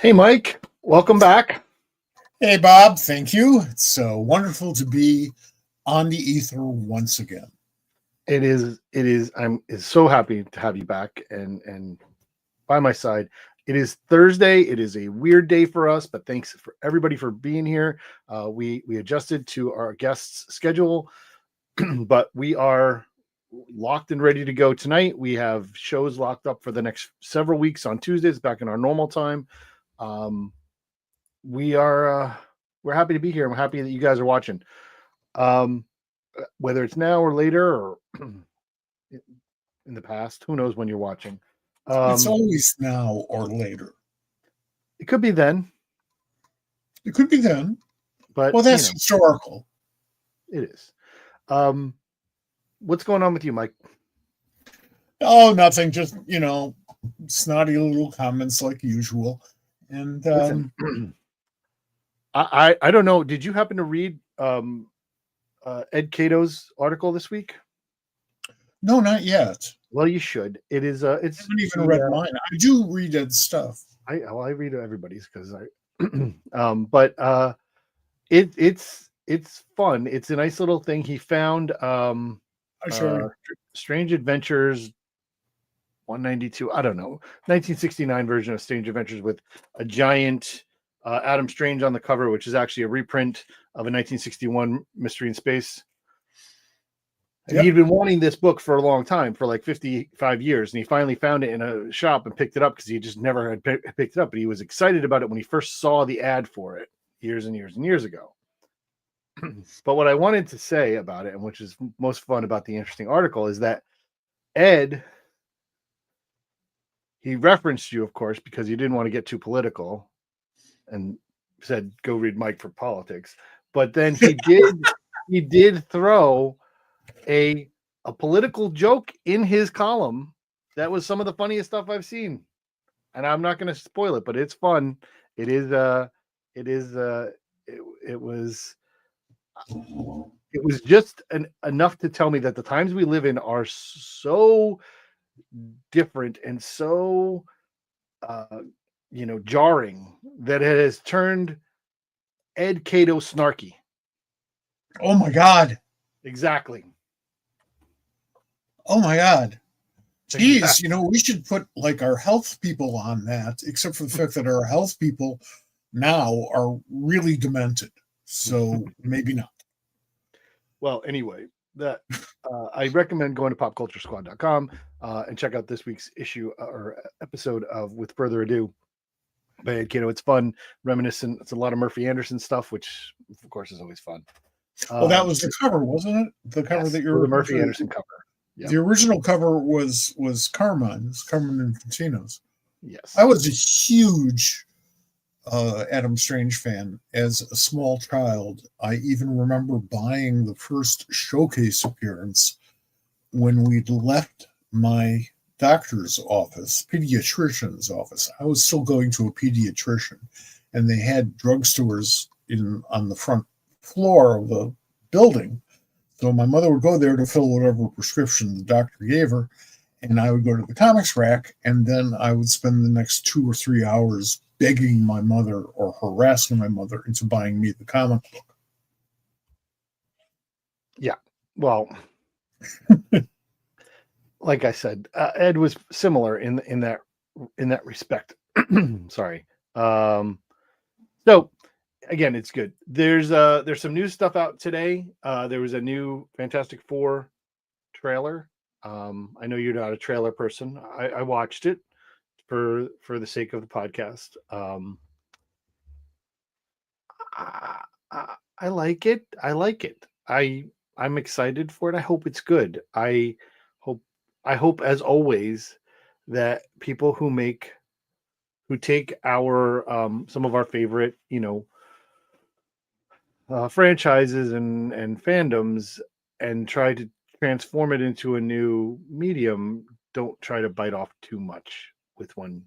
Hey, Mike, welcome back. Hey, Bob. Thank you. It's wonderful to be on the ether once again. It is. I'm so happy to have you back and by my side. It is Thursday. It is a weird day for us, but thanks for everybody for being here. We adjusted to our guests' schedule, but we are locked and ready to go tonight. We have shows locked up for the next several weeks on Tuesdays, back in our normal time. We are we're happy to be here. I'm happy that you guys are watching. Um, whether it's now or later or in the past, who knows when you're watching. It's always now or later. It could be then. It could be then. But well, that's historical. It is. What's going on with you, Mike? Oh, nothing. Just snotty little comments like usual. And Listen, I don't know. Did you happen to read Ed Cato's article this week? No, not yet. Well, you should. It is. I haven't even read mine. I do read Ed's stuff. I read everybody's because but it's fun. It's a nice little thing. He found Strange Adventures 192. I don't know, 1969 version of Strange Adventures with a giant Adam Strange on the cover, which is actually a reprint of a 1961 Mystery in Space. Yep. He'd been wanting this book for a long time, for like 55 years, and he finally found it in a shop and picked it up because he just never had picked it up. But he was excited about it when he first saw the ad for it years and years and years ago. But what I wanted to say about it, and which is most fun about the interesting article, is that Ed, he referenced you, of course, because he didn't want to get too political and said, go read Mike for politics. But then he did throw a political joke in his column that was some of the funniest stuff I've seen, and I'm not going to spoil it, but it's fun. It was just enough to tell me that the times we live in are so different and so jarring that it has turned Ed Cato snarky. Oh my God. Exactly. Oh my God. Geez, we should put like our health people on that, except for the fact that our health people now are really demented. So maybe not. Well, anyway, that I recommend going to popculturesquad.com and check out this week's issue or episode of With Further Ado by Ed Cato. It's fun, reminiscent. It's a lot of Murphy Anderson stuff, which of course is always fun. Well, that was the cover, wasn't it? The cover that you're the Murphy Anderson cover. Yep. The original cover was Carmine's, Carmine Infantino's. Yes. I was a huge Adam Strange fan as a small child. I even remember buying the first showcase appearance when we'd left my doctor's office, pediatrician's office. I was still going to a pediatrician, and they had drugstores on the front floor of the building. So my mother would go there to fill whatever prescription the doctor gave her, and I would go to the comics rack, and then I would spend the next 2 or 3 hours begging my mother or harassing my mother into buying me the comic book. Yeah, well, like I said, Ed was similar in that respect. Sorry. So again, it's good. There's some new stuff out today. There was a new Fantastic Four trailer. I know you're not a trailer person. I watched it for the sake of the podcast. I like it. I'm excited for it. I hope it's good. I hope as always that people who take our some of our favorite, franchises and fandoms and try to transform it into a new medium, don't try to bite off too much with one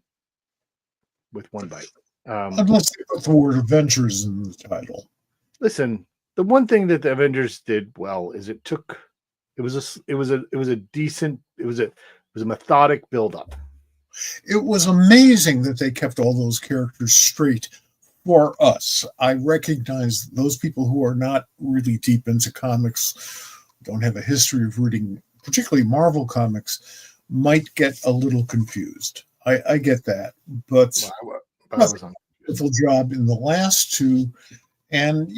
bite. Unless they put the word Avengers in the title. Listen, the one thing that the Avengers did well is it was a methodic build-up. It was amazing that they kept all those characters straight for us. I recognize those people who are not really deep into comics, don't have a history of reading, particularly Marvel comics, might get a little confused. I get that, but I was on wonderful job in the last two, and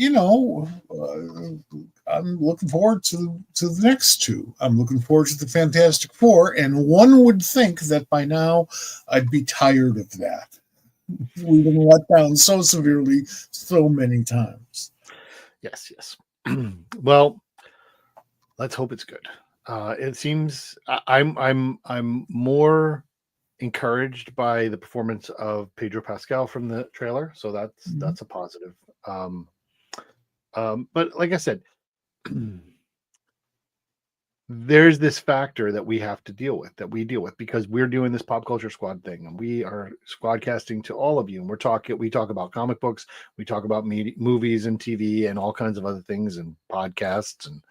I'm looking forward to the next two. I'm looking forward to the Fantastic Four, and one would think that by now I'd be tired of that. We've been let down so severely so many times. Yes. Well, let's hope it's good. It seems I'm more encouraged by the performance of Pedro Pascal from the trailer, so that's a positive. But like I said, there's this factor that we have to deal with, because we're doing this pop culture squad thing, and we are squad casting to all of you, and we talk about comic books, we talk about movies and TV and all kinds of other things, and podcasts and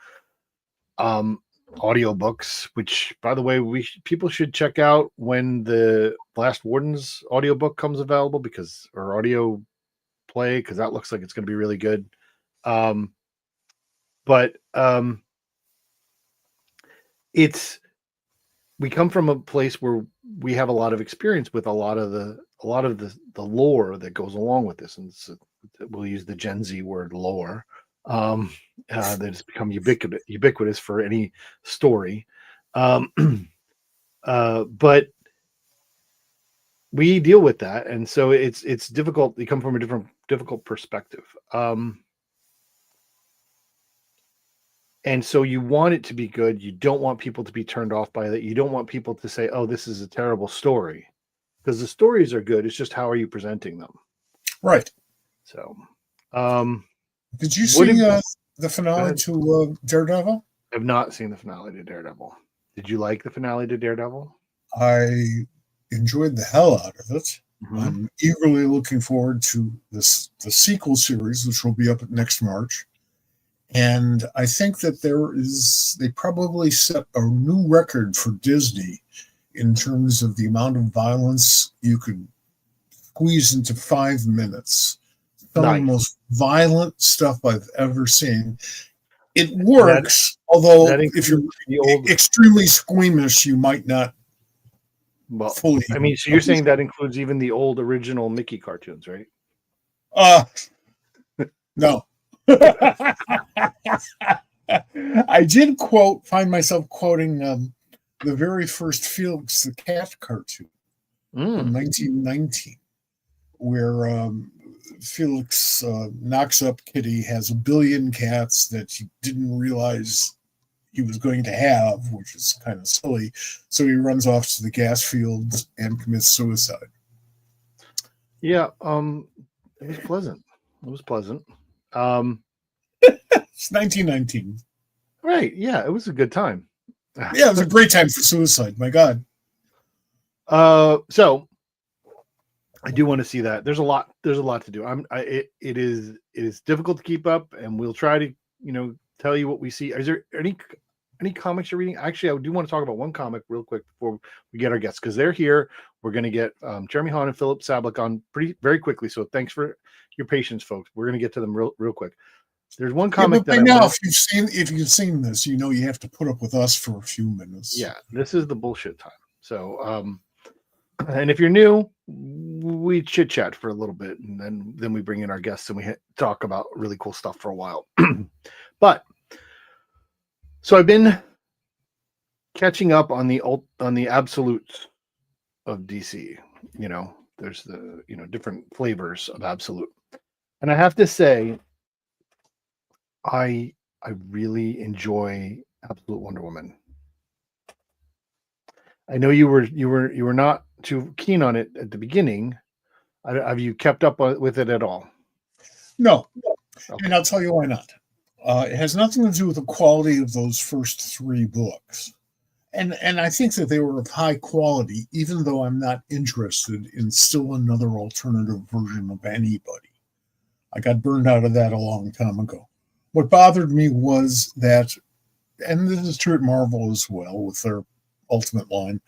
audiobooks, which, by the way, people should check out when the Last Warden's audiobook comes available, or audio play, because that looks like it's going to be really good. But we come from a place where we have a lot of experience with a lot of the lore that goes along with this, and we'll use the Gen Z word lore. That has become ubiquitous for any story. But we deal with that, and so it's difficult. You come from a difficult perspective. And so you want it to be good. You don't want people to be turned off by that. You don't want people to say, "Oh, this is a terrible story," because the stories are good. It's just how are you presenting them? Right. So, did you see the finale to Daredevil? I've not seen the finale to Daredevil. Did you like the finale to Daredevil? I enjoyed the hell out of it. Mm-hmm. I'm eagerly looking forward to the sequel series, which will be up next March. And I think that they probably set a new record for Disney in terms of the amount of violence you could squeeze into 5 minutes. Some of the most violent stuff I've ever seen. It works, although if you're extremely squeamish, you might not fully. I mean, so you're saying that includes even the old original Mickey cartoons, right? No. I did find myself quoting the very first Felix the Cat cartoon from 1919, where Felix knocks up Kitty, has a billion cats that he didn't realize he was going to have, which is kind of silly. So he runs off to the gas fields and commits suicide. Yeah, it was pleasant. It's 1919. Right. Yeah, it was a good time. Yeah, it was a great time for suicide. My God. So I do want to see that. There's a lot to do. It is difficult to keep up, and we'll try to, tell you what we see. Is there any comics you're reading? Actually, I do want to talk about one comic real quick before we get our guests, because they're here. We're going to get Jeremy Haun and Filip Sablik on very quickly. So thanks for your patience, folks. We're going to get to them real quick. There's one comic that if you've seen this, you have to put up with us for a few minutes. Yeah, this is the bullshit time. So, and if you're new, we chit chat for a little bit, and then we bring in our guests and we talk about really cool stuff for a while. But so I've been catching up on the absolutes of DC. There's the different flavors of absolute, and I have to say, I really enjoy Absolute Wonder Woman. I know you were not too keen on it at the beginning. Have you kept up with it at all? No, okay. And I'll tell you why not. It has nothing to do with the quality of those first 3 books, and I think that they were of high quality, even though I'm not interested in still another alternative version of anybody. I got burned out of that a long time ago. What bothered me was that, and this is true at Marvel as well with their Ultimate line,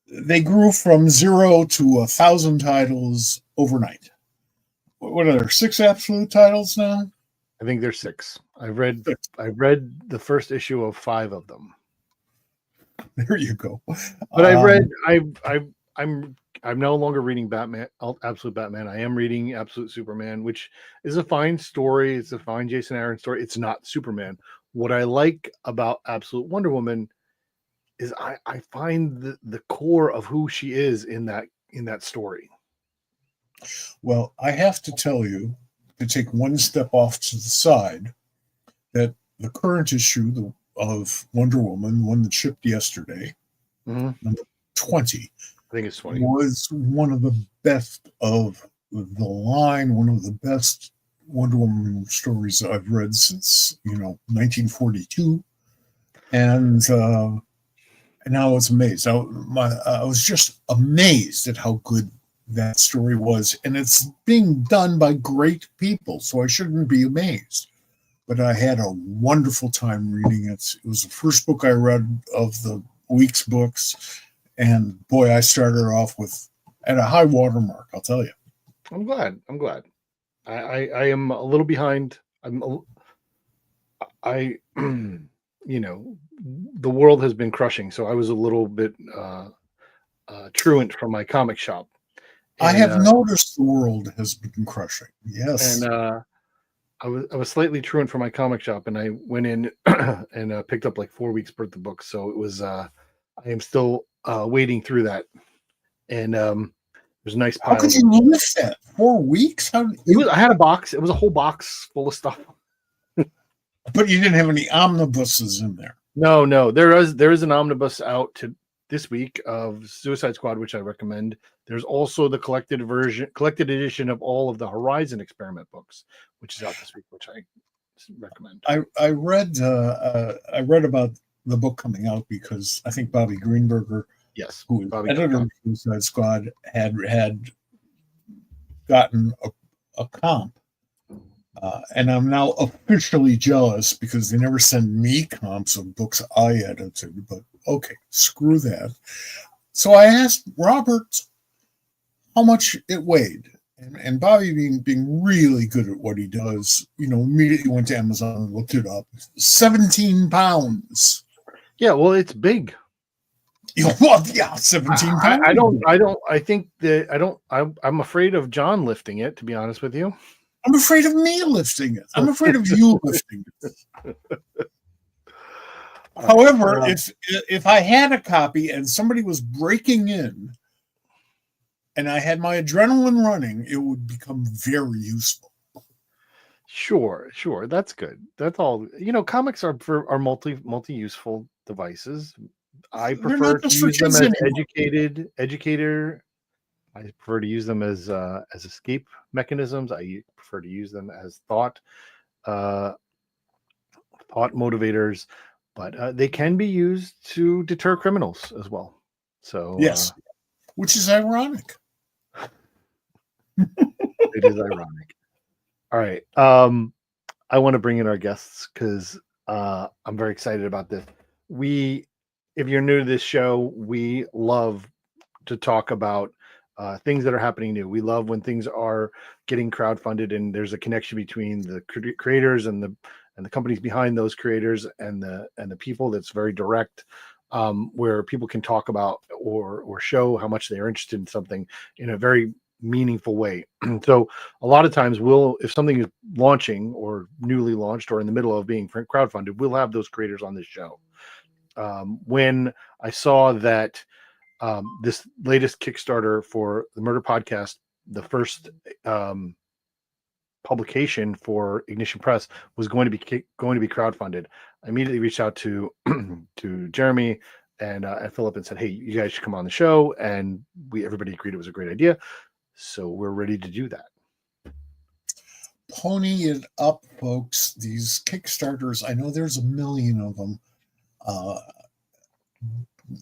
they grew from 0 to 1,000 titles overnight. What are there? 6 absolute titles now? I think there's 6. I read 6. the first issue of 5 of them. There you go. But I'm no longer reading Batman, Absolute Batman. I am reading Absolute Superman, which is a fine story. It's a fine Jason Aaron story. It's not Superman. What I like about Absolute Wonder Woman is I find the core of who she is in that story. Well, I have to tell you, to take one step off to the side, that the current issue of Wonder Woman, one that shipped yesterday, number 20, I think it's 20, was one of the best of the line, one of the best Wonder Woman stories I've read since 1942, and I was amazed. I was just amazed at how good that story was, and it's being done by great people, so I shouldn't be amazed. But I had a wonderful time reading it. It was the first book I read of the week's books, and boy, I started off at a high water mark, I'll tell you. I'm glad. I am a little behind. The world has been crushing, so I was a little bit truant from my comic shop. And I have noticed the world has been crushing. Yes. And I was slightly truant from my comic shop, and I went in and picked up like 4 weeks worth of books. So it was I am still wading through that. And there's a nice pile. How could you miss that? 4 weeks? I had a box. It was a whole box full of stuff. But you didn't have any omnibuses in there. No. There is an omnibus out this week of Suicide Squad, which I recommend. There's also the collected edition of all of the Horizon Experiment books, which is out this week, which I recommend. I read about the book coming out because I think Bobby Greenberger, yes, who is editor of Suicide Squad, had gotten a comp. And I'm now officially jealous because they never send me comps of books I edited, but okay, screw that. So I asked Robert how much it weighed. And Bobby, being really good at what he does, immediately went to Amazon and looked it up. 17 pounds. Yeah, well, it's big. Well, yeah, 17 pounds. I'm afraid of John lifting it, to be honest with you. I'm afraid of me lifting it. I'm afraid of you lifting it. However, if I had a copy and somebody was breaking in and I had my adrenaline running, it would become very useful. Sure. That's good. That's all. Comics are multi-useful devices. I prefer to use them as educator. I prefer to use them as escape mechanisms. I prefer to use them as thought motivators, but they can be used to deter criminals as well. So yes, which is ironic. It is ironic. All right. I want to bring in our guests because I'm very excited about this. If you're new to this show, we love to talk about things that are happening new. We love when things are getting crowdfunded and there's a connection between the creators and the companies behind those creators and the people. That's very direct, where people can talk about or show how much they are interested in something in a very meaningful way. So a lot of times if something is launching or newly launched or in the middle of being crowdfunded, we'll have those creators on this show. When I saw that this latest Kickstarter for the Murder Podcast, the first publication for Ignition Press, was going to be crowdfunded, I immediately reached out to Jeremy and Filip and said, "Hey, you guys should come on the show." And everybody agreed it was a great idea, so we're ready to do that. Pony it up, folks. These Kickstarters, I know there's a million of them.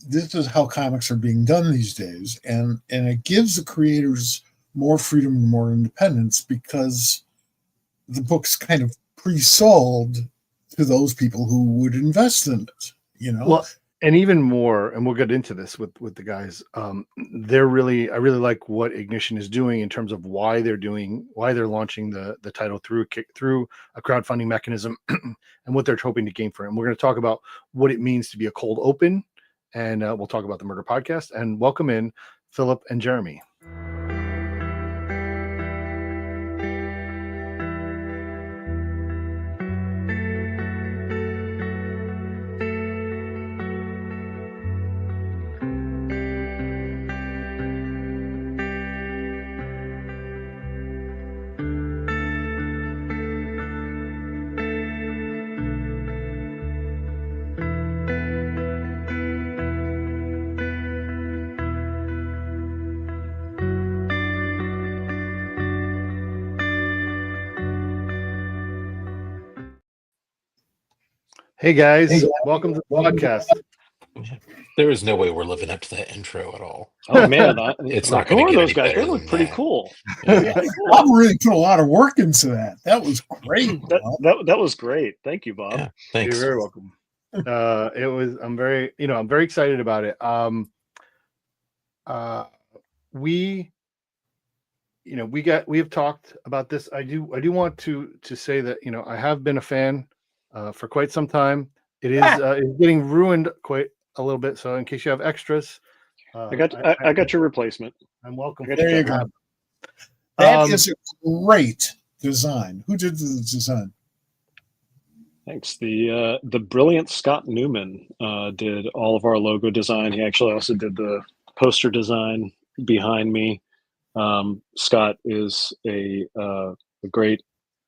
This is how comics are being done these days, and it gives the creators more freedom and more independence because the book's kind of pre-sold to those people who would invest in it. Well, And even more, and we'll get into this with the guys. I really like what Ignition is doing in terms of why they're launching the title through a crowdfunding mechanism and what they're hoping to gain for it. And we're going to talk about what it means to be a cold open, and we'll talk about the Murder Podcast. And welcome in Philip and Jeremy. Hey guys, welcome to the podcast. There is no way we're living up to that intro at all. Oh man, It's not who going are to get those any guys? better They look than pretty that. cool. Bob really put a lot of work into that. That was great. That was great. Thank you, Bob. Yeah, thanks. You're very welcome. I'm very excited about it. We have talked about this. I do want to say that, I have been a fan for quite some time. It is it's getting ruined quite a little bit. So in case you have extras, I got your replacement. I'm welcome. There you go. That is a great design. Who did the design? Thanks. The brilliant Scott Newman did all of our logo design. He actually also did the poster design behind me. Scott is a great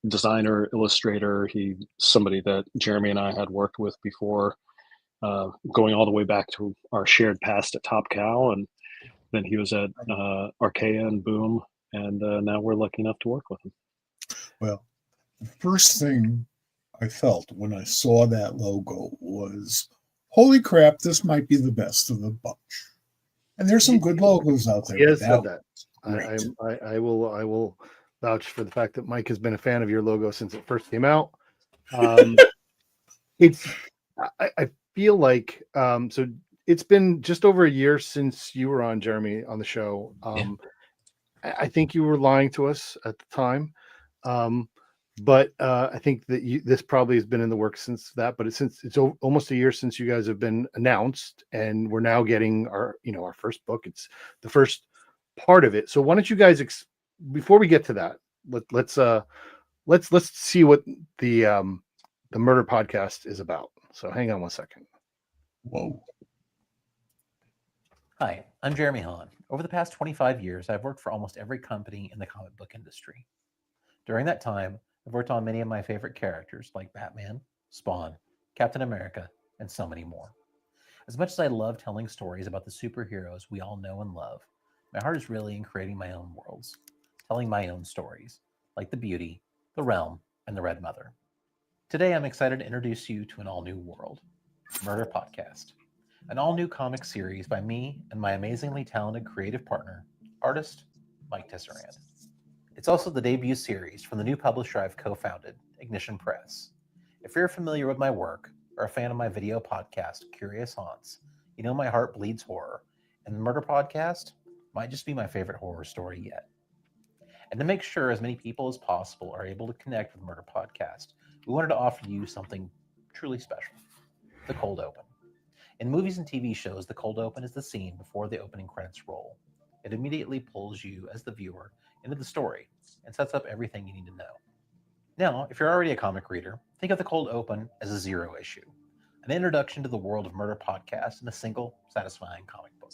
designer, illustrator. He's somebody that Jeremy and I had worked with before, going all the way back to our shared past at Top Cow, and then he was at Archaea and Boom, and now we're lucky enough to work with him. Well, the first thing I felt when I saw that logo was, holy crap, this might be the best of the bunch. And there's some good logos out there. He has said that. Great. I will vouch for the fact that Mike has been a fan of your logo since it first came out. I feel like so it's been just over a year since you were on, Jeremy, on the show. I think you were lying to us at the time, but I think that this probably has been in the works since that. But since it's almost a year since you guys have been announced, and we're now getting our first book. It's the first part of it. So why don't you guys before we get to that, let's see what the Murder Podcast is about. So hang on one second. Whoa. Hi, I'm Jeremy Haun. Over the past 25 years, I've worked for almost every company in the comic book industry. During that time, I've worked on many of my favorite characters like Batman, Spawn, Captain America, and so many more. As much as I love telling stories about the superheroes we all know and love, my heart is really in creating my own worlds, telling my own stories, like the Beauty, the Realm, and the Red Mother. Today, I'm excited to introduce you to an all-new world, Murder Podcast, an all-new comic series by me and my amazingly talented creative partner, artist Mike Tisserand. It's also the debut series from the new publisher I've co-founded, Ignition Press. If you're familiar with my work or a fan of my video podcast, Curious Haunts, you know my heart bleeds horror, and the Murder Podcast might just be my favorite horror story yet. And to make sure as many people as possible are able to connect with Murder Podcast, we wanted to offer you something truly special, the cold open. In movies and TV shows, the cold open is the scene before the opening credits roll. It immediately pulls you as the viewer into the story and sets up everything you need to know. Now, if you're already a comic reader, think of the cold open as a zero issue, an introduction to the world of Murder Podcast in a single, satisfying comic book.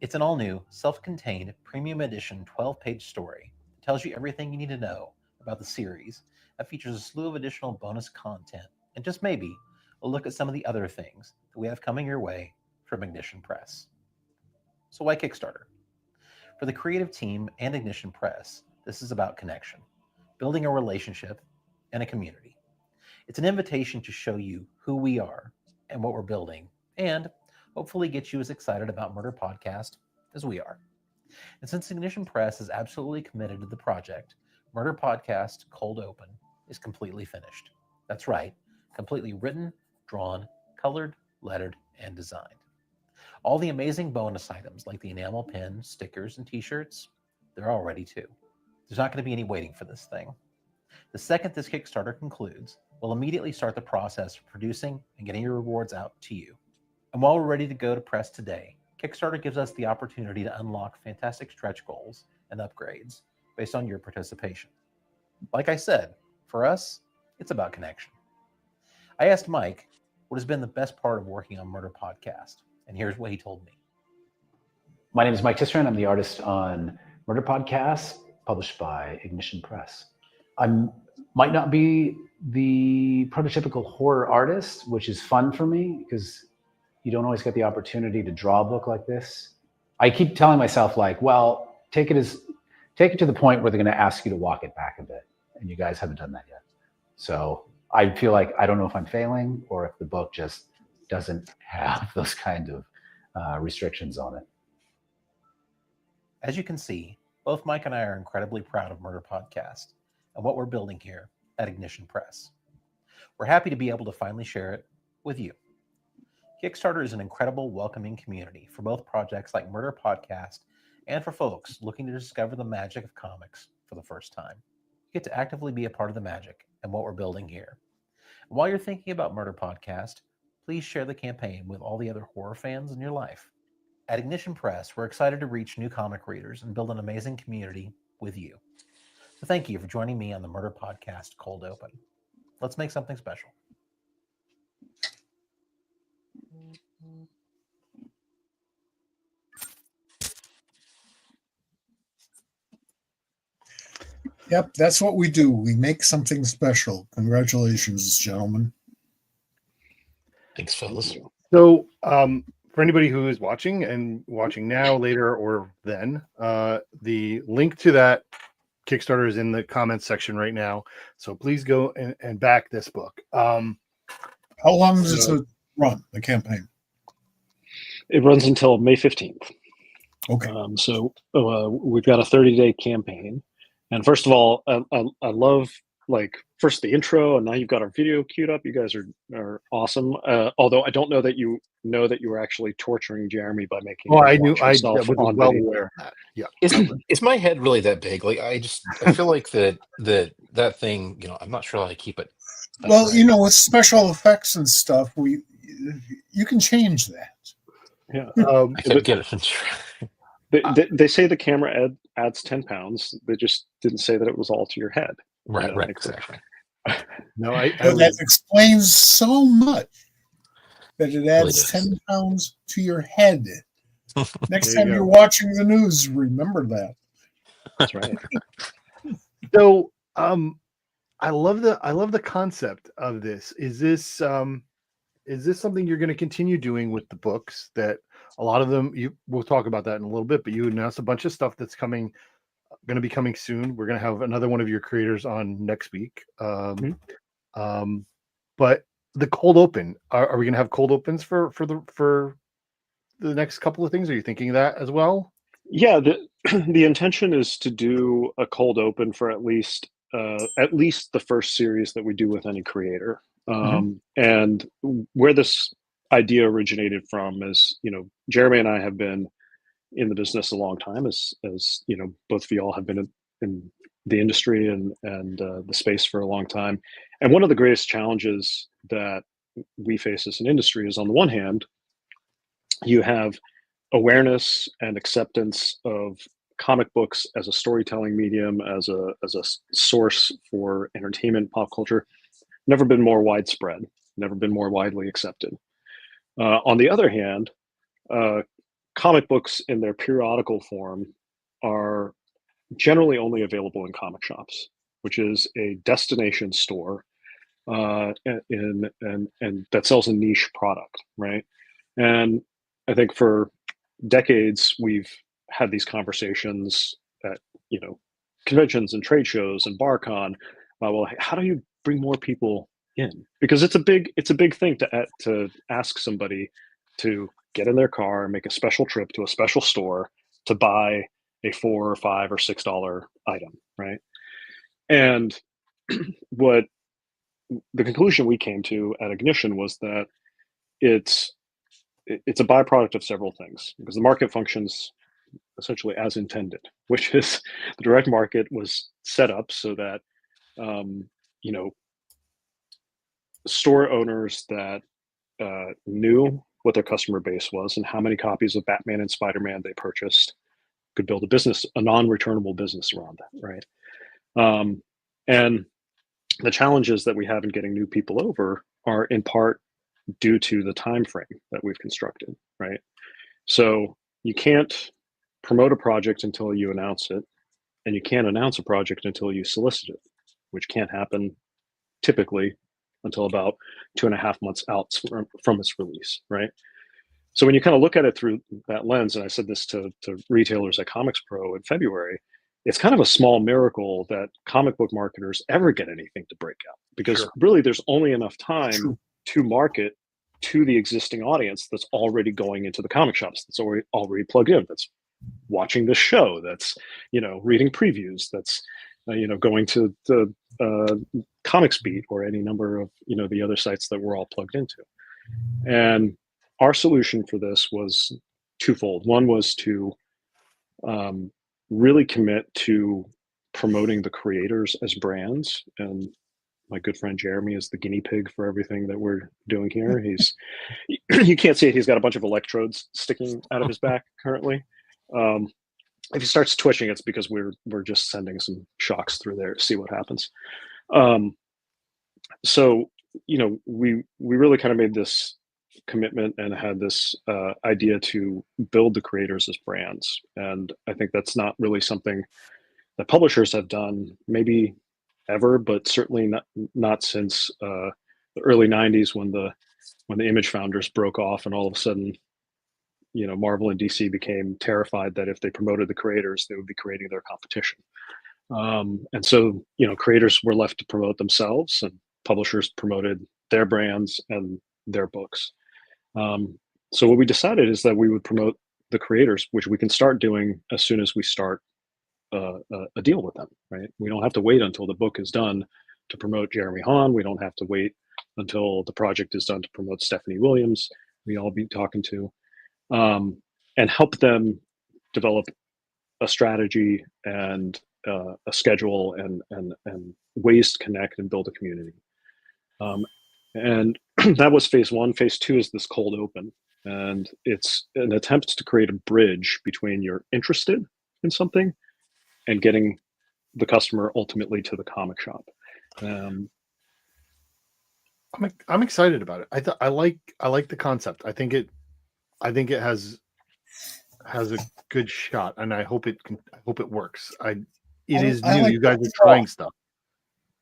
It's an all-new, self-contained, premium edition 12-page story that tells you everything you need to know about the series, that features a slew of additional bonus content, and just maybe a look at some of the other things that we have coming your way from Ignition Press. So why Kickstarter? For the creative team and Ignition Press, this is about connection, building a relationship and a community. It's an invitation to show you who we are and what we're building, and hopefully get you as excited about Murder Podcast as we are. And since Ignition Press is absolutely committed to the project, Murder Podcast Cold Open is completely finished. That's right, completely written, drawn, colored, lettered, and designed. All the amazing bonus items like the enamel pin, stickers, and t-shirts, they're all ready too. There's not going to be any waiting for this thing. The second this Kickstarter concludes, we'll immediately start the process of producing and getting your rewards out to you. And while we're ready to go to press today, Kickstarter gives us the opportunity to unlock fantastic stretch goals and upgrades based on your participation. Like I said, for us, it's about connection. I asked Mike what has been the best part of working on Murder Podcast, and here's what he told me. My name is Mike Tisserand. I'm the artist on Murder Podcast, published by Ignition Press. I might not be the prototypical horror artist, which is fun for me because you don't always get the opportunity to draw a book like this. I keep telling myself, like, well, take it to the point where they're going to ask you to walk it back a bit, and you guys haven't done that yet. So I feel like I don't know if I'm failing or if the book just doesn't have those kind of restrictions on it. As you can see, both Mike and I are incredibly proud of Murder Podcast and what we're building here at Ignition Press. We're happy to be able to finally share it with you. Kickstarter is an incredible, welcoming community for both projects like Murder Podcast and for folks looking to discover the magic of comics for the first time. You get to actively be a part of the magic and what we're building here. And while you're thinking about Murder Podcast, please share the campaign with all the other horror fans in your life. At Ignition Press, we're excited to reach new comic readers and build an amazing community with you. So thank you for joining me on the Murder Podcast Cold Open. Let's make something special. Yep, that's what we do. We make something special. Congratulations, gentlemen. Thanks, fellas. So, for anybody who is watching and watching now, later, or then, the link to that Kickstarter is in the comments section right now. So please go and back this book. How long does it run, the campaign? It runs until May 15th. Okay. So we've got a 30-day campaign. And first of all, I love, like, first the intro, and now you've got our video queued up. You guys are awesome. Although I don't know that you were actually torturing Jeremy by making. Oh, I knew. I yourself was on well video. aware of that. Yeah. Is my head really that big? Like, I feel like that thing. I'm not sure how I keep it. Well, right. with special effects and stuff, you can change that. Yeah. I could get it. They say the camera adds 10 pounds. They just didn't say that it was all to your head. Right. Exactly. No, That explains so much that it adds Really 10 pounds to your head. Next There you time go. you're watching the news, remember that. That's right. So, I love the concept of this. Is this something you're going to continue doing with the books? That a lot of them, we'll talk about that in a little bit, but you announced a bunch of stuff that's going to be coming soon. We're going to have another one of your creators on next week. But the cold open, are we going to have cold opens for the next couple of things? Are you thinking of that as well? Yeah, the intention is to do a cold open for at least the first series that we do with any creator. And where this idea originated from is, Jeremy and I have been in the business a long time, as both of y'all have been in the industry and the space for a long time. And one of the greatest challenges that we face as an industry is, on the one hand, you have awareness and acceptance of comic books as a storytelling medium, as a source for entertainment, pop culture, never been more widespread, never been more widely accepted. On the other hand, comic books in their periodical form are generally only available in comic shops, which is a destination store and that sells a niche product, right? And I think for decades we've had these conversations at conventions and trade shows and BarCon about, well, how do you bring more people in? Because it's a big thing to ask somebody to get in their car, make a special trip to a special store to buy a $4 or $5 or $6 item, right? And what the conclusion we came to at Ignition was that it's it's a byproduct of several things, because the market functions essentially as intended, which is the direct market was set up so that you know, store owners that knew what their customer base was and how many copies of Batman and Spider-Man they purchased could build a business, a non-returnable business around that, right? And the challenges that we have in getting new people over are in part due to the time frame that we've constructed, right? So you can't promote a project until you announce it, and you can't announce a project until you solicit it, which can't happen typically until about 2.5 months out from its release, right? So when you kind of look at it through that lens, and I said this to retailers at Comics Pro in February, it's kind of a small miracle that comic book marketers ever get anything to break out, because really there's only enough time to market to the existing audience that's already going into the comic shops, that's already plugged in, that's watching the show, that's, you know, reading previews, that's you know, going to the Comics Beat or any number of, you know, the other sites that we're all plugged into. And our solution for this was twofold. One was to really commit to promoting the creators as brands, and my good friend Jeremy is the guinea pig for everything that we're doing here. He's you can't see it, he's got a bunch of electrodes sticking out of his back currently. If he starts twitching, it's because we're just sending some shocks through there to see what happens. So, you know, we really kind of made this commitment and had this idea to build the creators as brands. And I think that's not really something that publishers have done, maybe ever, but certainly not since the early 90s when the Image founders broke off, and all of a sudden, you know, Marvel and DC became terrified that if they promoted the creators, they would be creating their competition. And so, you know, creators were left to promote themselves, and publishers promoted their brands and their books. So what we decided is that we would promote the creators, which we can start doing as soon as we start a deal with them, right? We don't have to wait until the book is done to promote Jeremy Haun. We don't have to wait until the project is done to promote Stephanie Williams. We all be talking to, and help them develop a strategy and a schedule and ways to connect and build a community. And that was phase one. Phase two is this cold open, and it's an attempt to create a bridge between you're interested in something and getting the customer ultimately to the comic shop. I'm excited about it. I like the concept. I think it has a good shot, and I hope it works. It is new. Like you guys are trying stuff.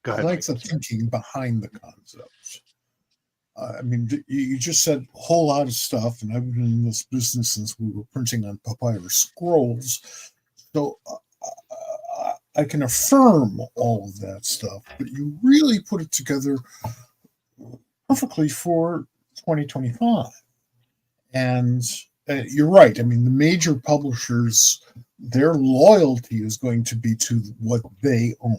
Go ahead. I like the thinking behind the concept. I mean, you just said a whole lot of stuff, and I've been in this business since we were printing on papyrus scrolls, so I can affirm all of that stuff. But you really put it together perfectly for 2025, and you're right. I mean, the major publishers, their loyalty is going to be to what they own.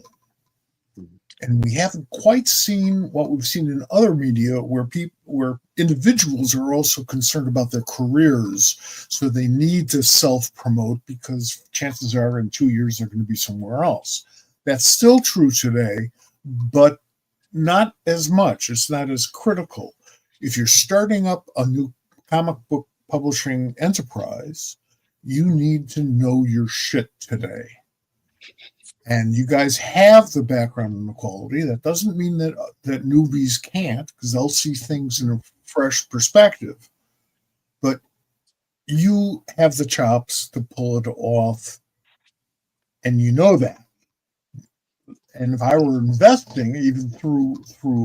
And we haven't quite seen what we've seen in other media where individuals are also concerned about their careers. So they need to self-promote because chances are in 2 years they're going to be somewhere else. That's still true today, but not as much. It's not as critical. If you're starting up a new comic book publishing enterprise, you need to know your shit today. And you guys have the background and the quality. That doesn't mean that newbies can't, because they'll see things in a fresh perspective. But you have the chops to pull it off, and you know that. And if I were investing, even through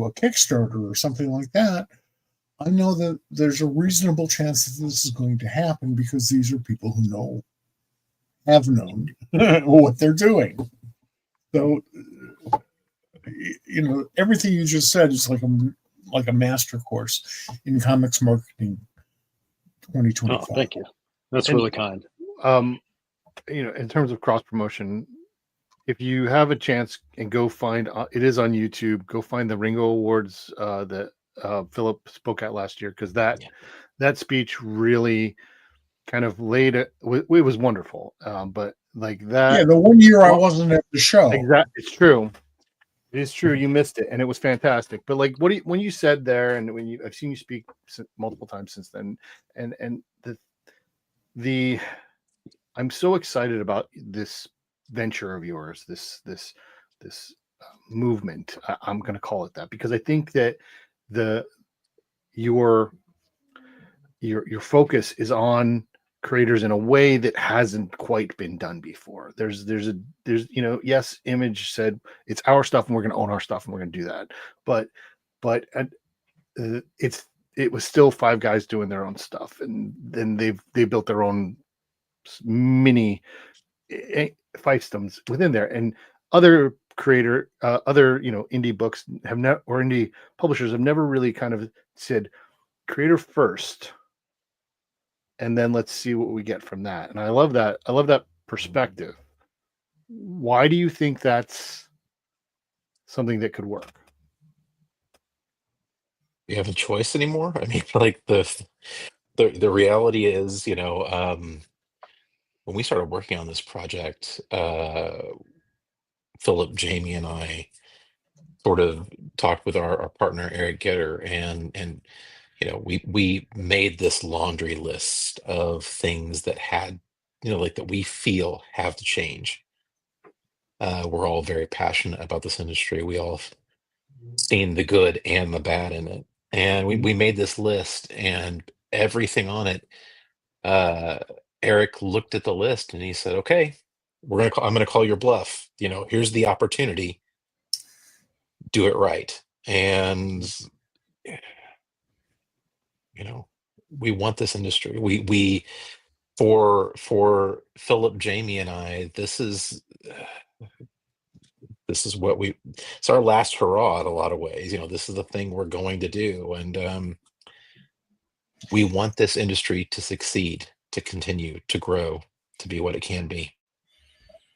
a Kickstarter or something like that, I know that there's a reasonable chance that this is going to happen because these are people who have known what they're doing. So, you know, everything you just said is like a master course in comics marketing 2025. Oh, thank you. That's really kind. You know, in terms of cross promotion, if you have a chance and go find it is on YouTube, go find the Ringo Awards that Filip spoke at last year, because that that speech really kind of laid it. It was wonderful. But like that, Yeah, the one year I wasn't at the show. exactly, it's true. It is true. You missed it, and it was fantastic. But like, when you said there, and I've seen you speak multiple times since then, and the I'm so excited about this venture of yours, this movement. I'm going to call it that because I think that your focus is on creators in a way that hasn't quite been done before. There's yes, Image said it's our stuff and we're going to own our stuff and we're going to do that, but it was still five guys doing their own stuff, and then they built their own mini fiefdoms within there, and other indie books have never, or indie publishers have never really kind of said creator first and then let's see what we get from that. And I love that perspective. Why do you think that's something that could work? You have a choice anymore? I mean, like the reality is, when we started working on this project, Philip, Jamie, and I sort of talked with our partner Eric Getter, and we made this laundry list of things that had, like that we feel have to change. We're all very passionate about this industry. We all have seen the good and the bad in it, and we made this list, and everything on it. Eric looked at the list and he said, "Okay, I'm gonna call your bluff. Here's the opportunity. Do it right." And we want this industry. We for Philip, Jamie, and I, this is what it's our last hurrah in a lot of ways. This is the thing we're going to do, and we want this industry to succeed, to continue to grow, to be what it can be.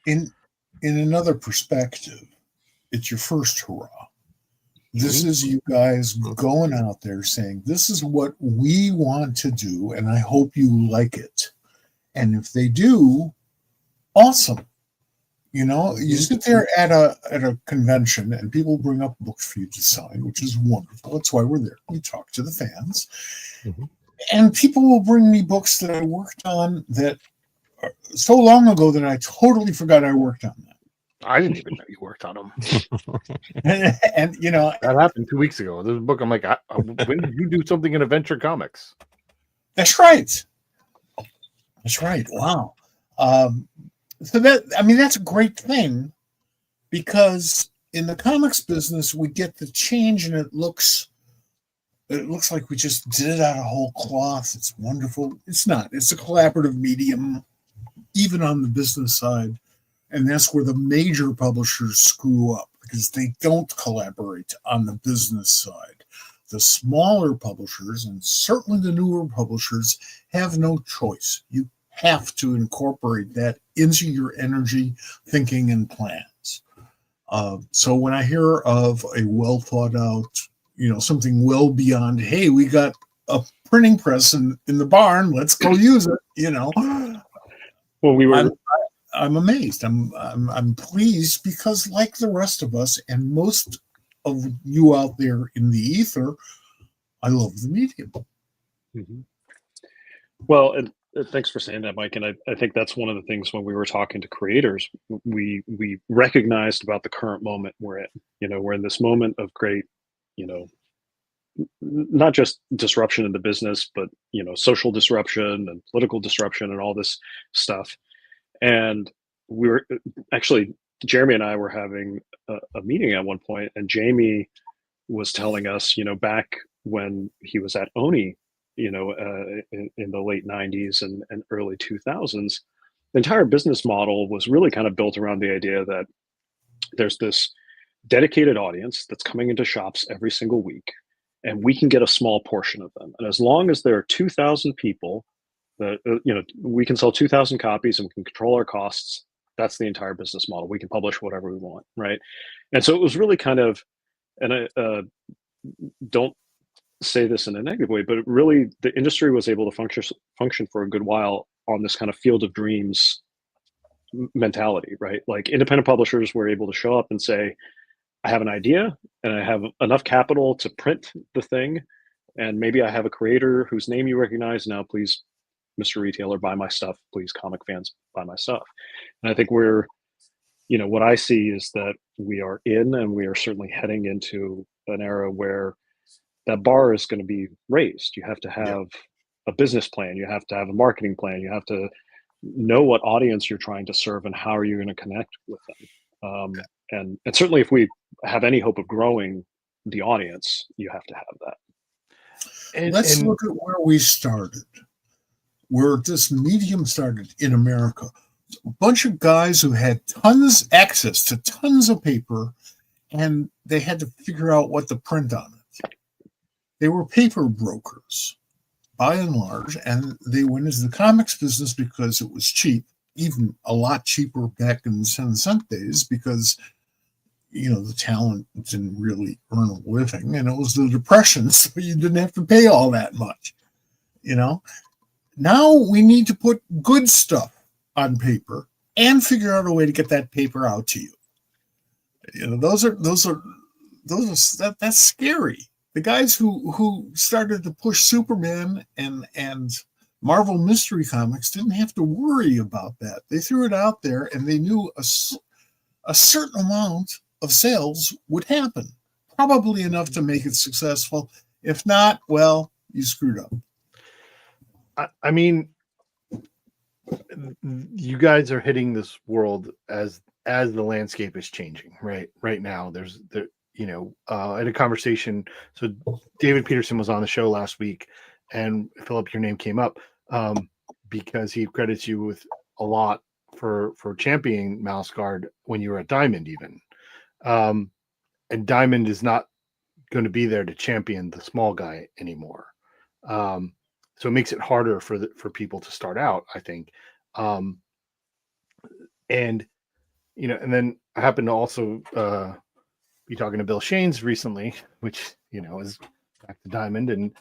In another perspective, it's your first hurrah. This is you guys going out there saying, this is what we want to do, and I hope you like it. And if they do, awesome. You sit there at a convention and people bring up books for you to sign, which is wonderful. That's why we're there. We talk to the fans. Mm-hmm. And people will bring me books that I worked on that are so long ago that I totally forgot I worked on them. I didn't even know you worked on them. and that happened 2 weeks ago. There's a book. I'm like, when did you do something in Adventure Comics? That's right. Wow. So that's a great thing, because in the comics business, we get the change and it looks like we just did it out of whole cloth. It's wonderful. It's not. It's a collaborative medium, even on the business side. And that's where the major publishers screw up, because they don't collaborate on the business side. The smaller publishers, and certainly the newer publishers, have no choice. You have to incorporate that into your energy, thinking, and plans. So when I hear of a well thought out, something well beyond, hey, we got a printing press in the barn, let's go use it. Well, I'm amazed. I'm pleased, because like the rest of us and most of you out there in the ether, I love the medium. Mm-hmm. Well, and thanks for saying that, Mike. And I think that's one of the things when we were talking to creators, we recognized about the current moment we're in. We're in this moment of great, not just disruption in the business, but social disruption and political disruption and all this stuff. And we were actually, Jeremy and I were having a meeting at one point, and Jamie was telling us, back when he was at Oni, in the late 90s and early 2000s, the entire business model was really kind of built around the idea that there's this dedicated audience that's coming into shops every single week, and we can get a small portion of them. And as long as there are 2,000 people that, we can sell 2,000 copies and we can control our costs, that's the entire business model. We can publish whatever we want, right? And so it was really kind of, and don't say this in a negative way, but really the industry was able to function for a good while on this kind of field of dreams mentality, right? Like independent publishers were able to show up and say, I have an idea and I have enough capital to print the thing. And maybe I have a creator whose name you recognize. Now, please, Mr. Retailer, buy my stuff. Please, comic fans, buy my stuff. And I think what I see is that we are in, and we are certainly heading into an era where that bar is going to be raised. You have to have a business plan. You have to have a marketing plan. You have to know what audience you're trying to serve and how are you going to connect with them. And certainly if we have any hope of growing the audience, you have to have that. Let's look at where we started, where this medium started in America. A bunch of guys who had access to tons of paper, and they had to figure out what to print on it. They were paper brokers, by and large, and they went into the comics business because it was cheap, even a lot cheaper back in the 10-cent days, because the talent didn't really earn a living, and it was the Depression, so you didn't have to pay all that much. Now we need to put good stuff on paper and figure out a way to get that paper out to you. That's scary. The guys who started to push Superman and Marvel Mystery Comics didn't have to worry about that. They threw it out there, and they knew a certain amount of sales would happen, probably enough to make it successful. If not, well, you screwed up. I mean, you guys are hitting this world as the landscape is changing right now. I had a conversation. So David Peterson was on the show last week, and Philip, your name came up because he credits you with a lot for championing Mouse Guard when you were at Diamond even. And Diamond is not going to be there to champion the small guy anymore. So it makes it harder for people to start out, I think. And then I happened to also be talking to Bill Shanes recently, which, is back to Diamond. And,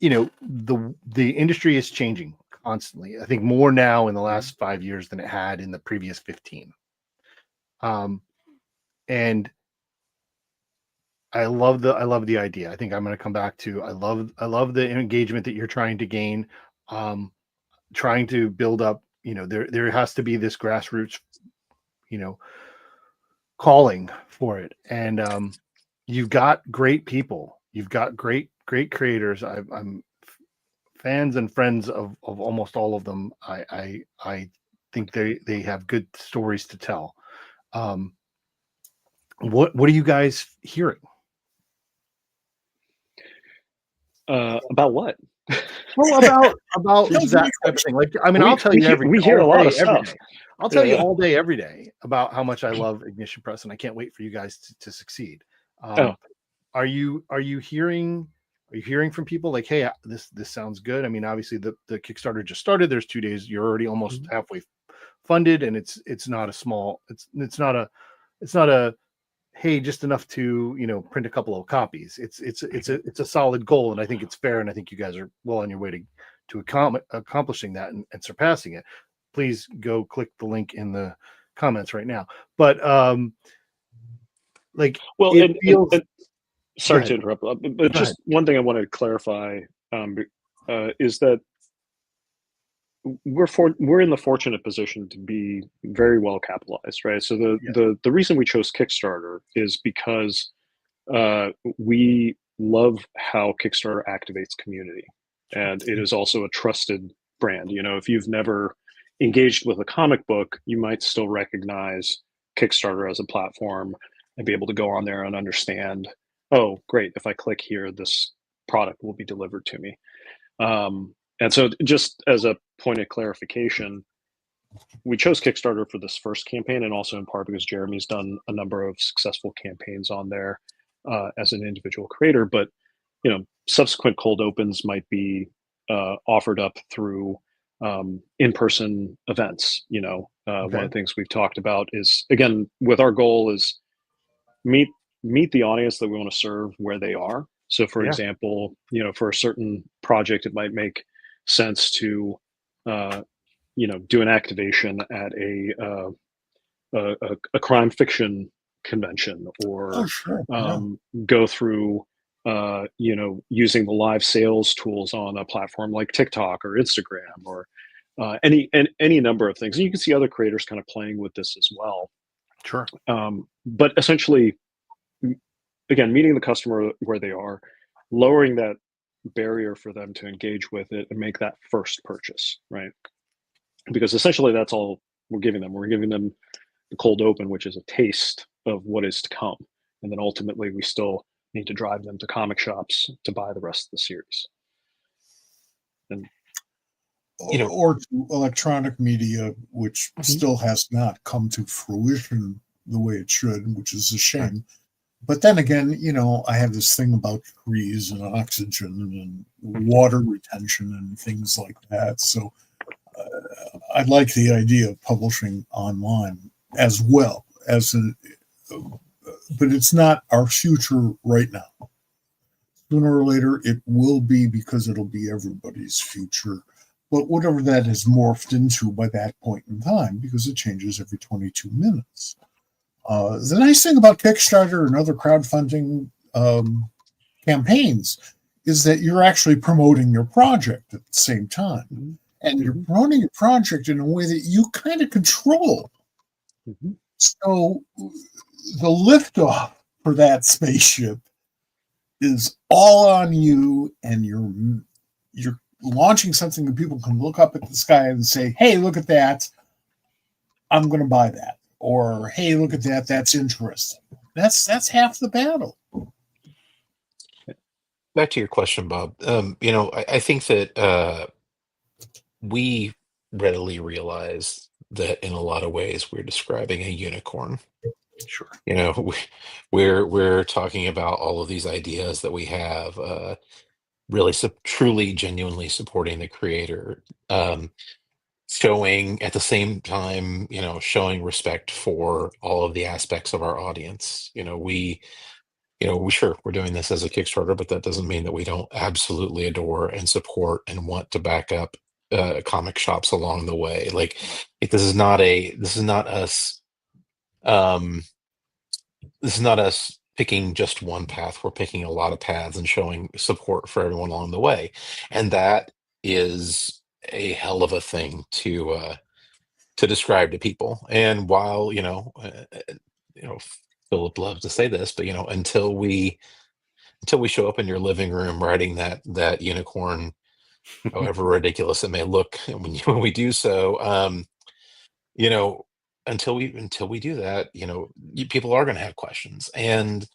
the industry is changing constantly. I think more now in the last 5 years than it had in the previous 15. And I love the idea. I think I'm going to come back to, I love the engagement that you're trying to gain, trying to build up, there has to be this grassroots, calling for it. And, you've got great people, you've got great creators. I'm fans and friends of almost all of them. I think they have good stories to tell. What are you guys hearing? About what? Well, about that type of thing. Like, I mean, I'll tell you we hear a lot of stuff. Every day. I'll tell you all day, every day about how much I love Ignition Press, and I can't wait for you guys to succeed. Are you hearing from people like, hey, this sounds good? I mean, obviously the Kickstarter just started. There's 2 days. You're already almost halfway funded, and it's not a small. It's not a hey, just enough to print a couple of copies. It's a solid goal, and I think it's fair, and I think you guys are well on your way to accomplishing that and surpassing it. Please go click the link in the comments right now. But sorry to interrupt, but just one thing I wanted to clarify is that we're in the fortunate position to be very well capitalized, right? So the reason we chose Kickstarter is because we love how Kickstarter activates community, and it is also a trusted brand. If you've never engaged with a comic book, you might still recognize Kickstarter as a platform and be able to go on there and understand, oh, great, if I click here, this product will be delivered to me. And so just as a point of clarification, we chose Kickstarter for this first campaign, and also in part because Jeremy's done a number of successful campaigns on there as an individual creator. But, subsequent cold opens might be offered up through in-person events. One of the things we've talked about is, again, with our goal is meet the audience that we want to serve where they are. So, for Yeah. example, for a certain project, it might make sense to, do an activation at a crime fiction convention, Oh, or sure. Yeah. go through, using the live sales tools on a platform like TikTok or Instagram, or any number of things. And you can see other creators kind of playing with this as well. Sure. But essentially, again, meeting the customer where they are, lowering that barrier for them to engage with it and make that first purchase, right? Because essentially that's all we're giving them. We're giving them the cold open, which is a taste of what is to come. And then ultimately we still need to drive them to comic shops to buy the rest of the series. And or to electronic media, which still has not come to fruition the way it should, which is a shame. But then again, I have this thing about trees and oxygen and water retention and things like that. So I like the idea of publishing online as well but it's not our future right now. Sooner or later, it will be, because it'll be everybody's future. But whatever that has morphed into by that point in time, because it changes every 22 minutes. The nice thing about Kickstarter and other crowdfunding campaigns is that you're actually promoting your project at the same time. And you're promoting your project in a way that you kind of control. So the liftoff for that spaceship is all on you, and you're launching something that people can look up at the sky and say, hey, look at that, I'm going to buy that. Or, hey, look at that, that's interesting. That's half the battle. Back to your question, Bob. I think that we readily realize that in a lot of ways we're describing a unicorn. Sure. We're talking about all of these ideas that we have, really truly, genuinely supporting the creator, showing at the same time, showing respect for all of the aspects of our audience. We're doing this as a Kickstarter, but that doesn't mean that we don't absolutely adore and support and want to back up comic shops along the way. Like this is not us. This is not us picking just one path. We're picking a lot of paths and showing support for everyone along the way, and that is a hell of a thing to describe to people. And while Philip loves to say this, but until we show up in your living room riding that unicorn, however ridiculous it may look, and when we do so, until we do that, people are going to have questions. And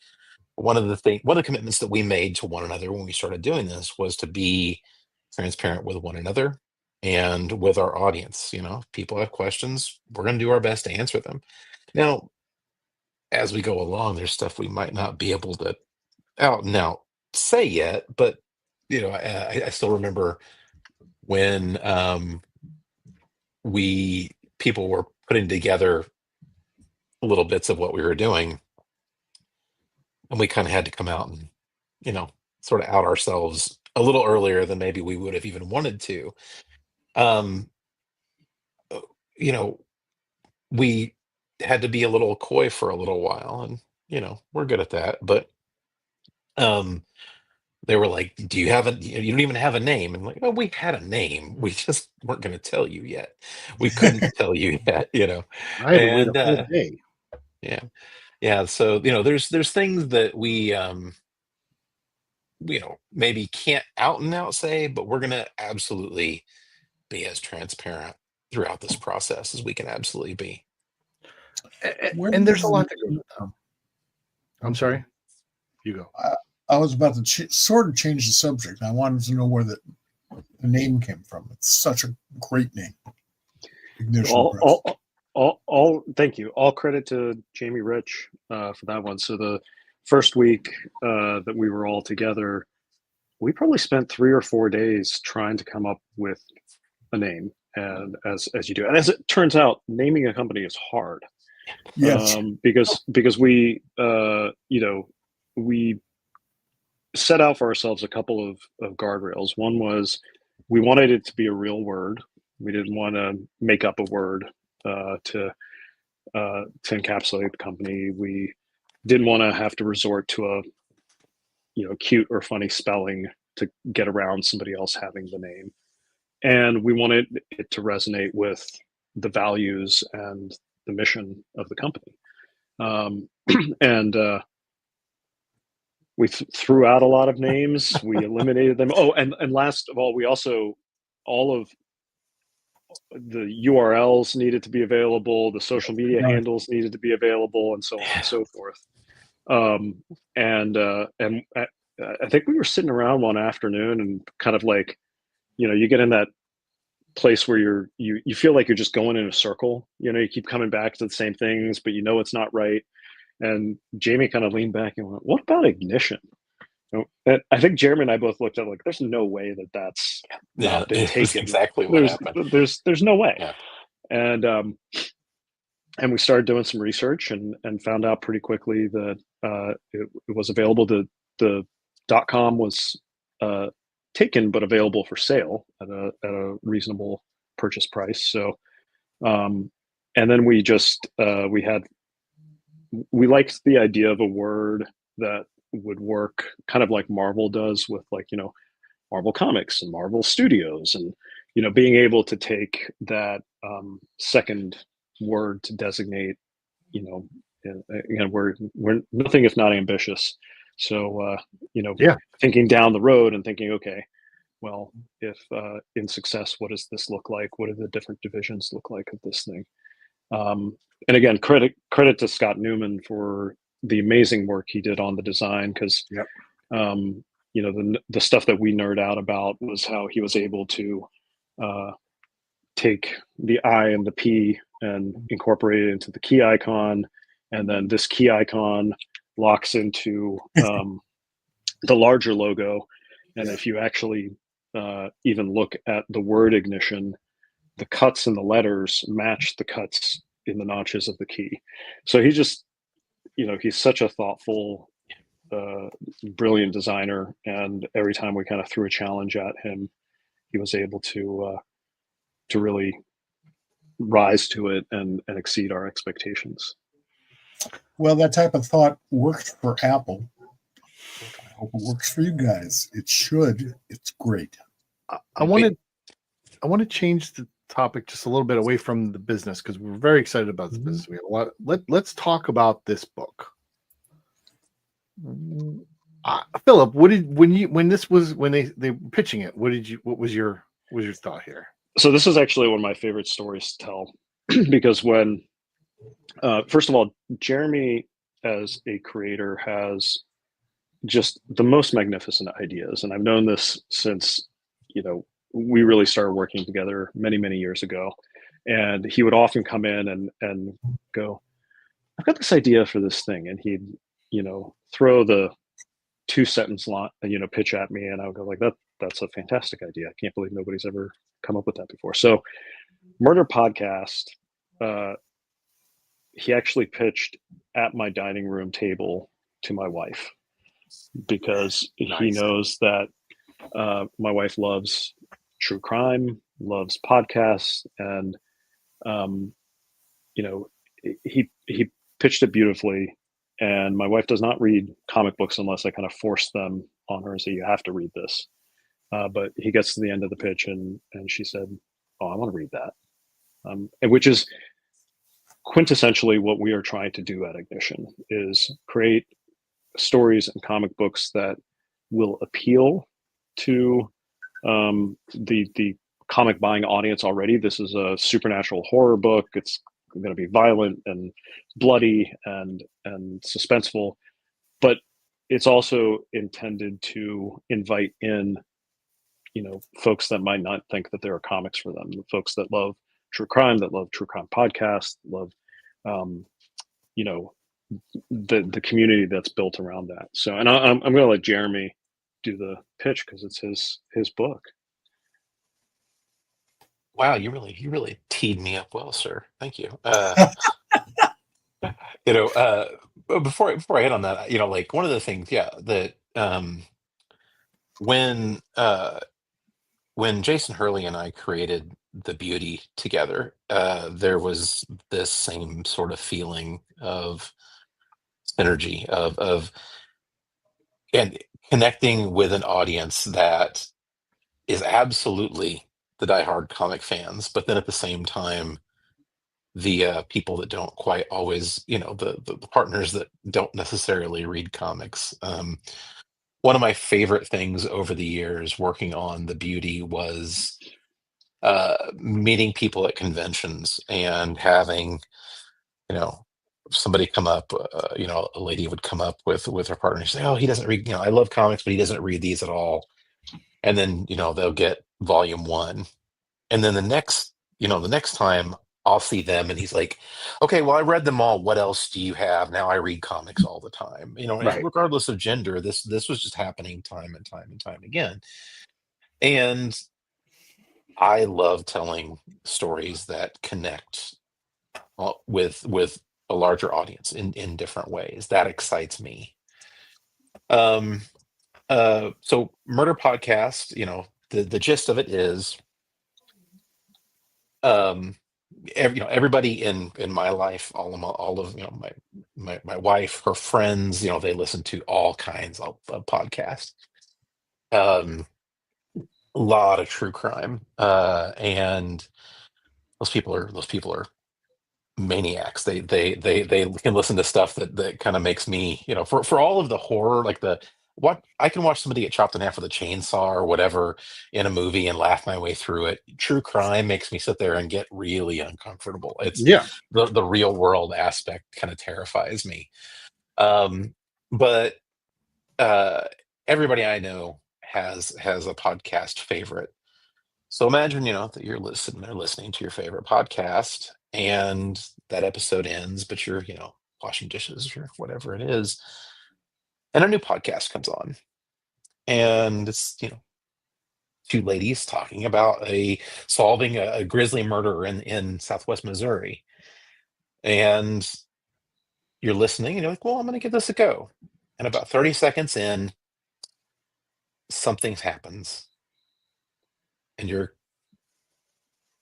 one of the commitments that we made to one another when we started doing this was to be transparent with one another and with our audience. If people have questions, we're going to do our best to answer them. Now, as we go along, there's stuff we might not be able to out and out say yet, but I still remember when people were putting together little bits of what we were doing, and we kind of had to come out and sort of out ourselves a little earlier than maybe we would have even wanted to. you know we had to be a little coy for a little while, and we're good at that. But um they were like, do you have you don't even have a name. And like, oh, we had a name, we just weren't going to tell you yet. We couldn't tell you yet. I had to wait And a whole day. yeah, yeah. So there's things that we maybe can't out and out say, but we're going to absolutely be as transparent throughout this process as we can absolutely be. And there's a lot to go with that. I'm sorry, you go. I was about to sort of change the subject. I wanted to know where the name came from. It's such a great name. Ignition Press. Thank you. All credit to Jamie Rich for that one. So the first week that we were all together, we probably spent 3 or 4 days trying to come up with a name. And as you do, and as it turns out, naming a company is hard. Yes. Because we we set out for ourselves a couple of guardrails. One was we wanted it to be a real word. We didn't want to make up a word to encapsulate the company. We didn't want to have to resort to a cute or funny spelling to get around somebody else having the name. And we wanted it to resonate with the values and the mission of the company. And we threw out a lot of names. We eliminated them. Oh, and last of all, we also, all of the URLs needed to be available. The social media handles needed to be available, and so on and so forth. And I think we were sitting around one afternoon and kind of like, you get in that place where you feel like you're just going in a circle. You keep coming back to the same things, but it's not right. And Jamie kind of leaned back and went, "What about ignition?" And I think Jeremy and I both looked at like, there's no way that's not been taken. Exactly what happened. There's no way. Yeah. And we started doing some research and found out pretty quickly that it was available. The .com was taken, but available for sale at a reasonable purchase price. So, and then we liked the idea of a word that would work kind of like Marvel does with Marvel Comics and Marvel Studios, and being able to take that second word to designate, we're nothing if not ambitious. So thinking down the road and thinking, okay, well, if in success, what does this look like? What do the different divisions look like of this thing? And again, credit to Scott Newman for the amazing work he did on the design, because the stuff that we nerd out about was how he was able to take the I and the P and incorporate it into the key icon, and then this key icon locks into the larger logo. And if you actually even look at the word ignition, the cuts in the letters match the cuts in the notches of the key. So he just, he's such a thoughtful, brilliant designer. And every time we kind of threw a challenge at him, he was able to really rise to it and exceed our expectations. Well, that type of thought worked for Apple. I hope it works for you guys. It should. It's great. I want to change the topic just a little bit away from the business, because we're very excited about this business. We have a lot. Let's talk about this book. Philip, when they were pitching it, what was your thought here? So this is actually one of my favorite stories to tell, because when first of all, Jeremy as a creator has just the most magnificent ideas, and I've known this since we really started working together many, many years ago. And he would often come in and go, "I've got this idea for this thing," and he'd throw the 2-sentence line, pitch at me, and I would go like, that's a fantastic idea. I can't believe nobody's ever come up with that before. So Murder Podcast, he actually pitched at my dining room table to my wife, because he knows that my wife loves true crime, loves podcasts, and he pitched it beautifully. And my wife does not read comic books unless I kind of force them on her and say, "You have to read this." But he gets to the end of the pitch and she said, "Oh, I want to read that," and which is quintessentially what we are trying to do at Ignition, is create stories and comic books that will appeal to the comic buying audience already. This is a supernatural horror book. It's going to be violent and bloody and suspenseful, but it's also intended to invite in folks that might not think that there are comics for them, the folks that love true crime podcasts, love the community that's built around that. So, and I'm going to let Jeremy do the pitch, because it's his book. Wow, you really teed me up well, sir. Thank you. Before I hit on that, like one of the things, that when Jason Hurley and I created The Beauty together, there was this same sort of feeling of synergy of and connecting with an audience that is absolutely the diehard comic fans, but then at the same time, the people that don't quite always, the partners that don't necessarily read comics. One of my favorite things over the years working on The Beauty was meeting people at conventions and having, somebody come up, a lady would come up with her partner and say, "Oh, he doesn't read, I love comics, but he doesn't read these at all." And then, they'll get volume one. And then the next time I'll see them and he's like, "Okay, well, I read them all. What else do you have?" Now I read comics all the time. And Right. regardless of gender, this was just happening time and time and time again. And I love telling stories that connect with a larger audience in different ways. That excites me. Um, so Murder Podcast, the gist of it is, um, everybody in my life, all of my wife, her friends, they listen to all kinds of podcasts. A lot of true crime, and those people are maniacs. They can listen to stuff that kind of makes me, for all of the horror, like what I can watch somebody get chopped in half with a chainsaw or whatever in a movie and laugh my way through it. True crime makes me sit there and get really uncomfortable. It's Yeah. the real world aspect kind of terrifies me. But uh everybody I know has a podcast favorite. So imagine, that you're listening to your favorite podcast, and that episode ends, but you're, washing dishes or whatever it is, and a new podcast comes on, and it's, two ladies talking about solving a grisly murder in Southwest Missouri, and you're listening, and you're like, well, I'm going to give this a go, and about 30 seconds in, something happens, and you're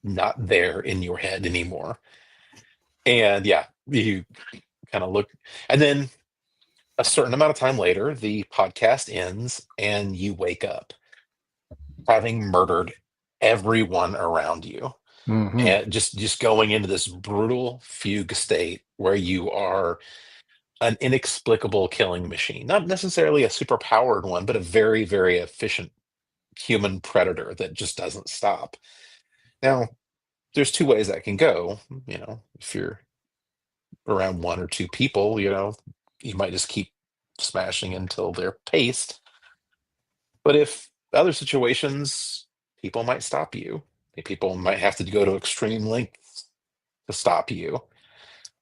not there in your head anymore, and yeah, you kind of look, and then a certain amount of time later, the podcast ends and you wake up having murdered everyone around you, Hmm. and just going into this brutal fugue state where you are an inexplicable killing machine, not necessarily a super powered one, but a very, very efficient human predator that just doesn't stop. Now, there's two ways that can go. If you're around one or two people, you might just keep smashing until they're paced. But if other situations, people might stop you. People might have to go to extreme lengths to stop you.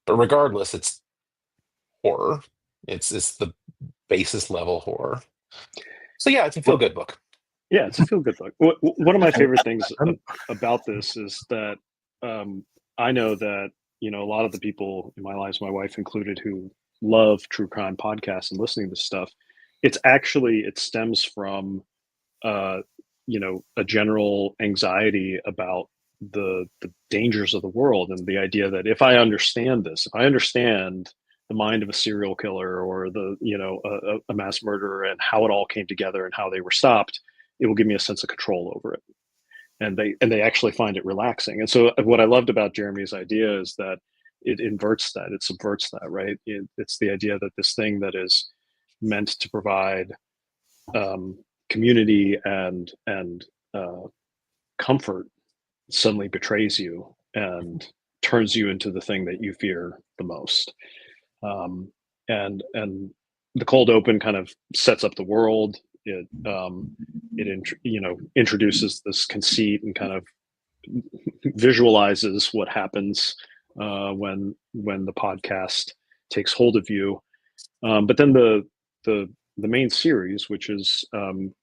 But regardless, it's horror. It's the basis level horror. So yeah, it's a feel good book. Yeah, it's a feel good book. One of my favorite things I'm- about this is that I know that a lot of the people in my lives, my wife included, who love true crime podcasts and listening to stuff, it stems from a general anxiety about the dangers of the world, and the idea that if I understand the mind of a serial killer, or a mass murderer, and how it all came together and how they were stopped, it will give me a sense of control over it. And they actually find it relaxing. And so what I loved about Jeremy's idea is that it inverts that, it subverts that, right? It's the idea that this thing that is meant to provide community and comfort suddenly betrays you and turns you into the thing that you fear the most. And the cold open kind of sets up the world. It introduces this conceit and kind of visualizes what happens when the podcast takes hold of you. But then the main series, which is going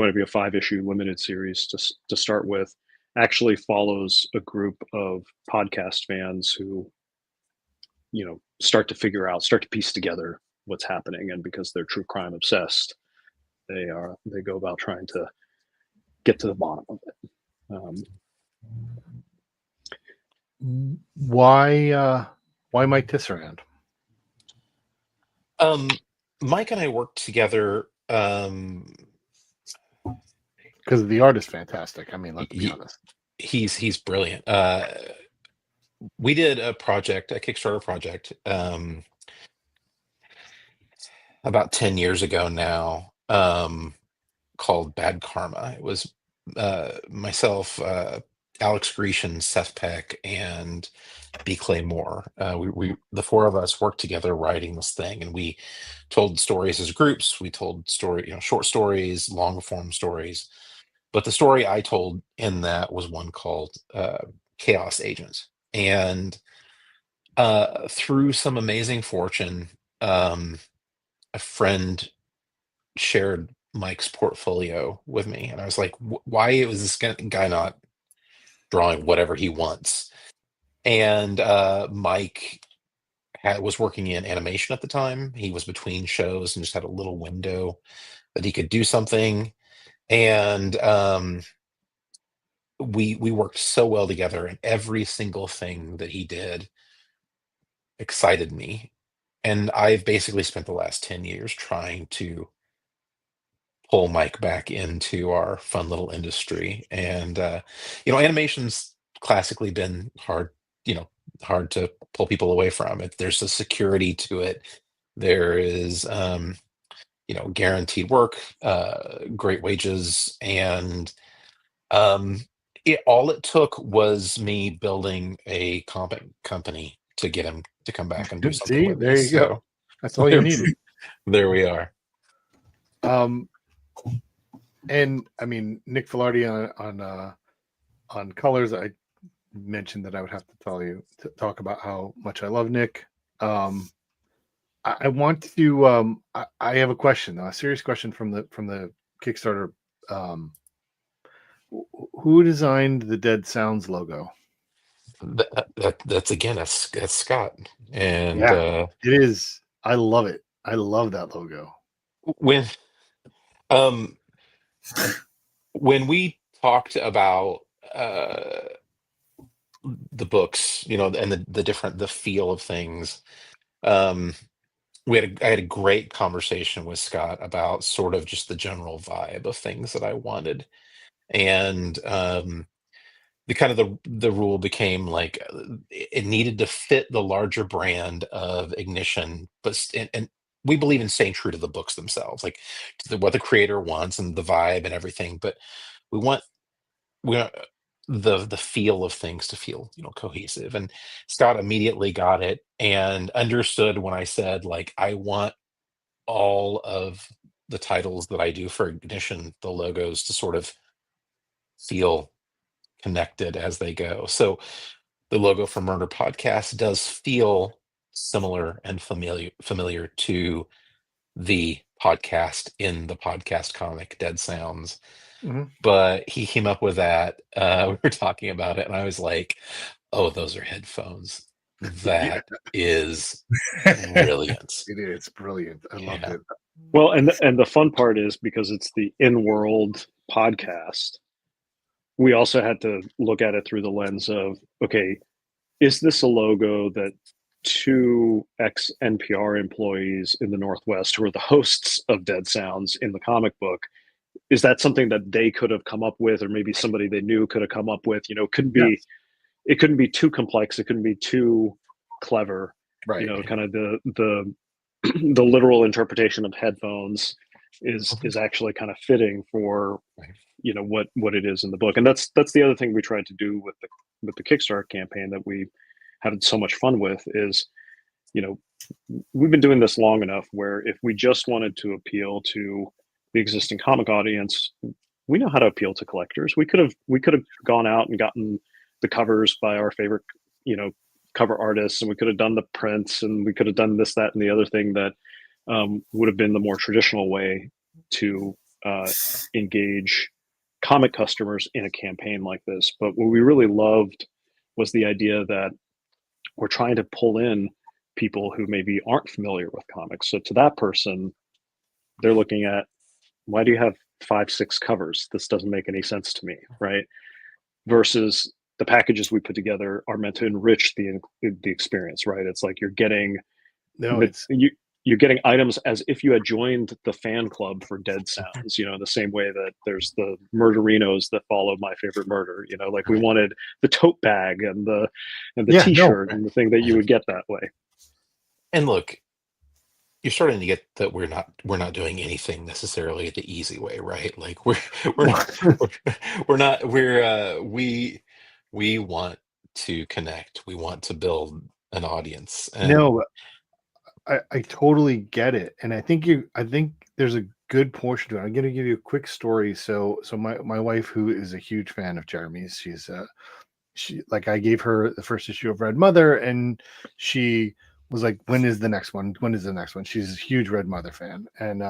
to be a 5-issue limited series to start with, actually follows a group of podcast fans who start to piece together what's happening, and because they're true crime obsessed, they go about trying to get to the bottom of it. Why Mike Tisserand? Mike and I worked together. Because the art is fantastic. I mean, let's be honest. He's brilliant. We did a Kickstarter project, about 10 years ago now, called Bad Karma. It was myself, Alex Grecian, Seth Peck, and B. Clay Moore. We the four of us worked together writing this thing, and we told stories as groups. We told short stories, long form stories. But the story I told in that was one called Chaos Agent. And through some amazing fortune, a friend shared Mike's portfolio with me. And I was like, why was this guy not drawing whatever he wants? And Mike was working in animation at the time. He was between shows and just had a little window that he could do something. And we worked so well together, and every single thing that he did excited me. And I've basically spent the last 10 years trying to pull Mike back into our fun little industry. And animation's classically been hard to pull people away from it. There's a security to it. There is guaranteed work, great wages, and all it took was me building a comic company to get him to come back and do something See, with there me. you go. That's all you needed. There we are. And I mean, Nick Filardi on colors. I mentioned that I would have to talk about how much I love Nick. I want to. I have a question, a serious question from the Kickstarter. Who designed the Dead Sounds logo? That's again, that's Scott. And it is. I love it. I love that logo. When we talked about the books, and the feel of things, I had a great conversation with Scott about sort of just the general vibe of things that I wanted. And the rule became like it needed to fit the larger brand of Ignition, and we believe in staying true to the books themselves, like what the creator wants and the vibe and everything. But we want the feel of things to feel cohesive. And Scott immediately got it and understood when I said, like, I want all of the titles that I do for Ignition, the logos, to sort of feel connected as they go. So the logo for Murder Podcast does feel similar and familiar to the podcast in the podcast comic Dead Sounds. Mm-hmm. But he came up with that. We were talking about it, and I was like, oh, those are headphones. That is brilliant. It is brilliant. I loved it. Well, and the fun part is, because it's the in-world podcast, we also had to look at it through the lens of, okay, is this a logo that two ex-NPR employees in the Northwest who are the hosts of Dead Sounds in the comic book, is that something that they could have come up with, or maybe somebody they knew could have come up with? It couldn't be too complex. It couldn't be too clever. Right. Kind of the literal interpretation of headphones is actually kind of fitting for what it is in the book. And that's the other thing we tried to do with the Kickstarter campaign that we had so much fun with is, we've been doing this long enough where if we just wanted to appeal to the existing comic audience, we know how to appeal to collectors. We could have gone out and gotten the covers by our favorite, cover artists, and we could have done the prints, and we could have done this, that, and the other thing that would have been the more traditional way to engage comic customers in a campaign like this. But what we really loved was the idea that we're trying to pull in people who maybe aren't familiar with comics. So to that person, they're looking at why do you have 5-6 covers? This doesn't make any sense to me, right? Versus the packages we put together are meant to enrich the experience, right? It's like you're getting you're getting items as if you had joined the fan club for Dead Sounds, the same way that there's the murderinos that follow My Favorite Murder, like we wanted the tote bag and the t-shirt and the thing that you would get that way. And look, you're starting to get that we're not doing anything necessarily the easy way, right? Like we want to connect. We want to build an audience. And No, I totally get it, and I think there's a good portion to it. I'm going to give you a quick story. So my wife, who is a huge fan of Jeremy's, she like, I gave her the first issue of Red Mother, and she was like, when is the next one? When is the next one? She's a huge Red Mother fan, and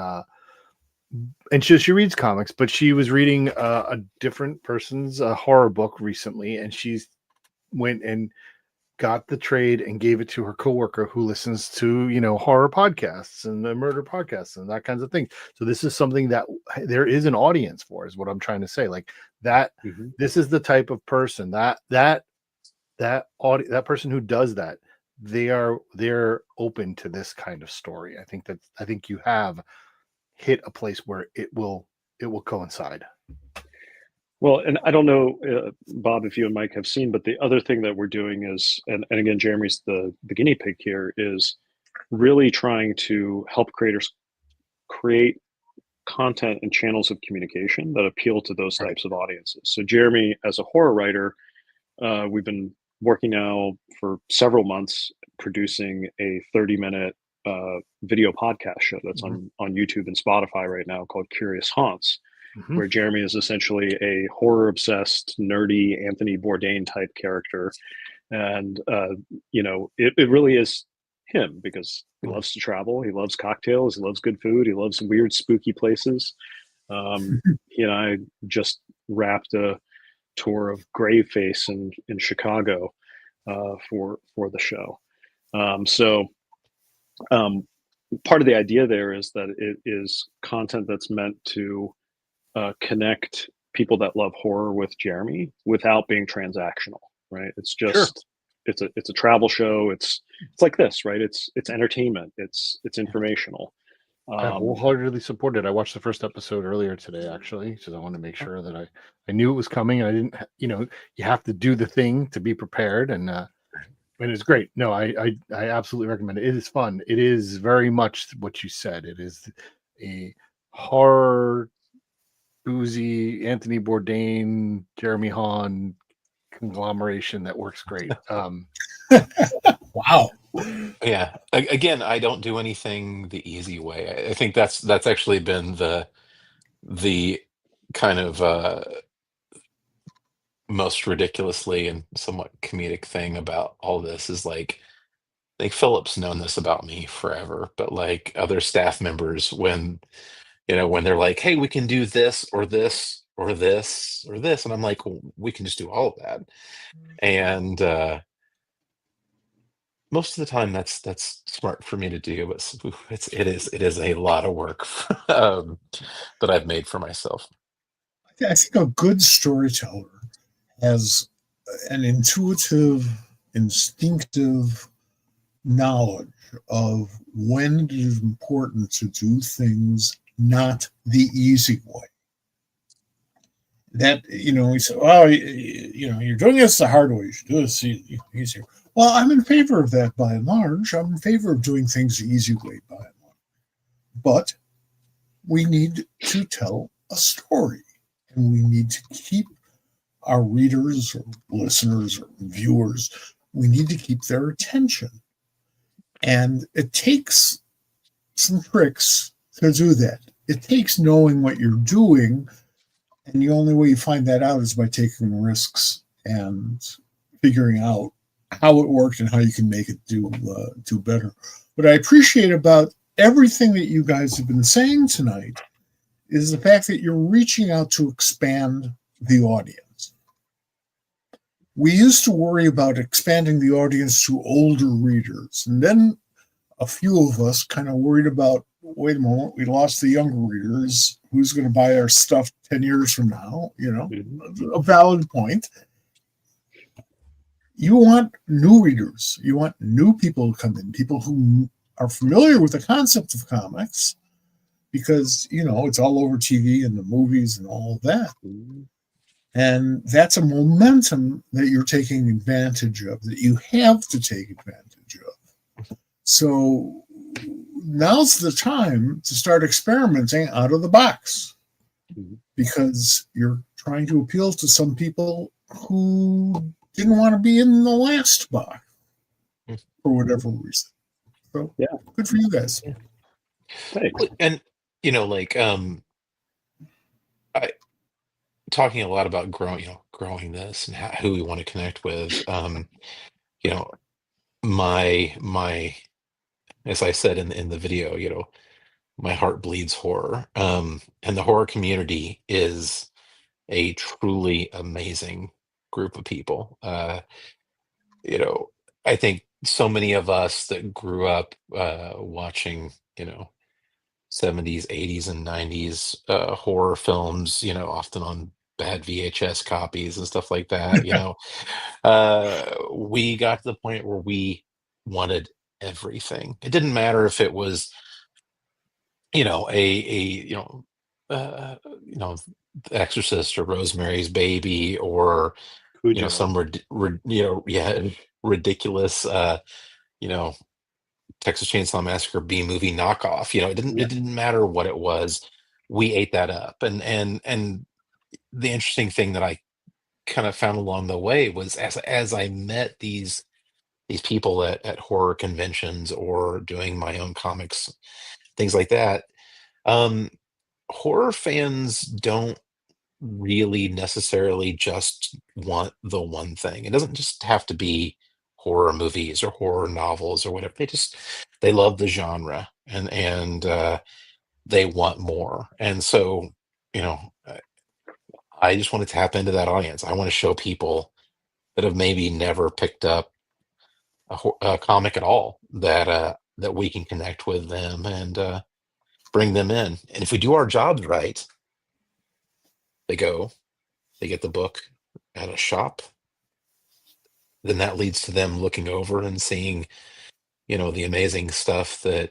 she reads comics, but she was reading a different person's horror book recently, and she's went and got the trade and gave it to her coworker who listens to horror podcasts and the murder podcasts and that kinds of things. So this is something that there is an audience for, is what I'm trying to say. Like that, This is the type of person that person who does that, they're open to this kind of story. I think you have hit a place where it will coincide. Well, and I don't know, Bob, if you and Mike have seen, but the other thing that we're doing is, and again, Jeremy's the guinea pig here, is really trying to help creators create content and channels of communication that appeal to those types of audiences. So Jeremy, as a horror writer, we've been working now for several months producing a 30-minute video podcast show that's on YouTube and Spotify right now called Curious Haunts, where Jeremy is essentially a horror-obsessed, nerdy Anthony Bourdain type character. And, it really is him, because he loves to travel. He loves cocktails. He loves good food. He loves weird, spooky places. He and I just wrapped a tour of Graveface in Chicago for the show. Part of the idea there is that it is content that's meant to connect people that love horror with Jeremy without being transactional, right? It's just it's a travel show. It's like this, right? It's entertainment. It's informational. I wholeheartedly support it. I watched the first episode earlier today, actually, because I want to make sure that I knew it was coming. And I didn't, you have to do the thing to be prepared, and it's great. No, I absolutely recommend it. It is fun. It is very much what you said. It is a horror, boozy Anthony Bourdain, Jeremy Haun conglomeration that works great. Wow. Yeah. Again, I don't do anything the easy way. I think that's actually been the kind of most ridiculously and somewhat comedic thing about all this is like Philip's known this about me forever, but like other staff members, when they're like, hey, we can do this or this or this or this, and I'm like, well, we can just do all of that. And most of the time that's smart for me to do, but it is a lot of work that I've made for myself. I think a good storyteller has an intuitive, instinctive knowledge of when it is important to do things not the easy way. That, he said, well, you're doing this the hard way. You should do this easier. Well, I'm in favor of that by and large. I'm in favor of doing things the easy way by and large. But we need to tell a story, and we need to keep our readers or listeners or viewers, we need to keep their attention. And it takes some tricks to do that. It takes knowing what you're doing, and the only way you find that out is by taking risks and figuring out how it worked and how you can make it do better. What I appreciate about everything that you guys have been saying tonight is the fact that you're reaching out to expand the audience. We used to worry about expanding the audience to older readers, and then a few of us kind of worried about, wait a moment, we lost the younger readers Who's going to buy our stuff 10 years from now? Mhm. A valid point. You want new readers. You want new people to come in, people who are familiar with the concept of comics, because, it's all over TV and the movies and all of that. Mhm. And that's a momentum that you're taking advantage of, that you have to take advantage of. So now's the time to start experimenting out of the box, Mhm. because you're trying to appeal to some people who didn't want to be in the last box for whatever reason. So Yeah. good for you guys. Thanks. And like I talking a lot about growing this and who we want to connect with. You know, my as I said in the video, my heart bleeds horror. And the horror community is a truly amazing group of people. You know, I think so many of us that grew up watching, 70s, 80s, and 90s horror films, often on bad VHS copies and stuff like that, we got to the point where we wanted everything. It didn't matter if it was, uh, you know, The Exorcist or Rosemary's Baby, or Cujo. some ridiculous you know Texas Chainsaw Massacre B movie knockoff. Yeah. It didn't matter what it was. We ate that up. And the interesting thing that I kind of found along the way was, as I met these people at horror conventions or doing my own comics, things like that. um Horror fans don't really necessarily just want the one thing. It doesn't just have to be horror movies or horror novels or whatever. They love the genre, and they want more. And so, you know, uh, I just want to tap into that audience. I want to show people that have maybe never picked up a comic at all, that we can connect with them and bring them in. And if we do our jobs right, they go, they get the book at a shop, then that leads to them looking over and seeing, the amazing stuff that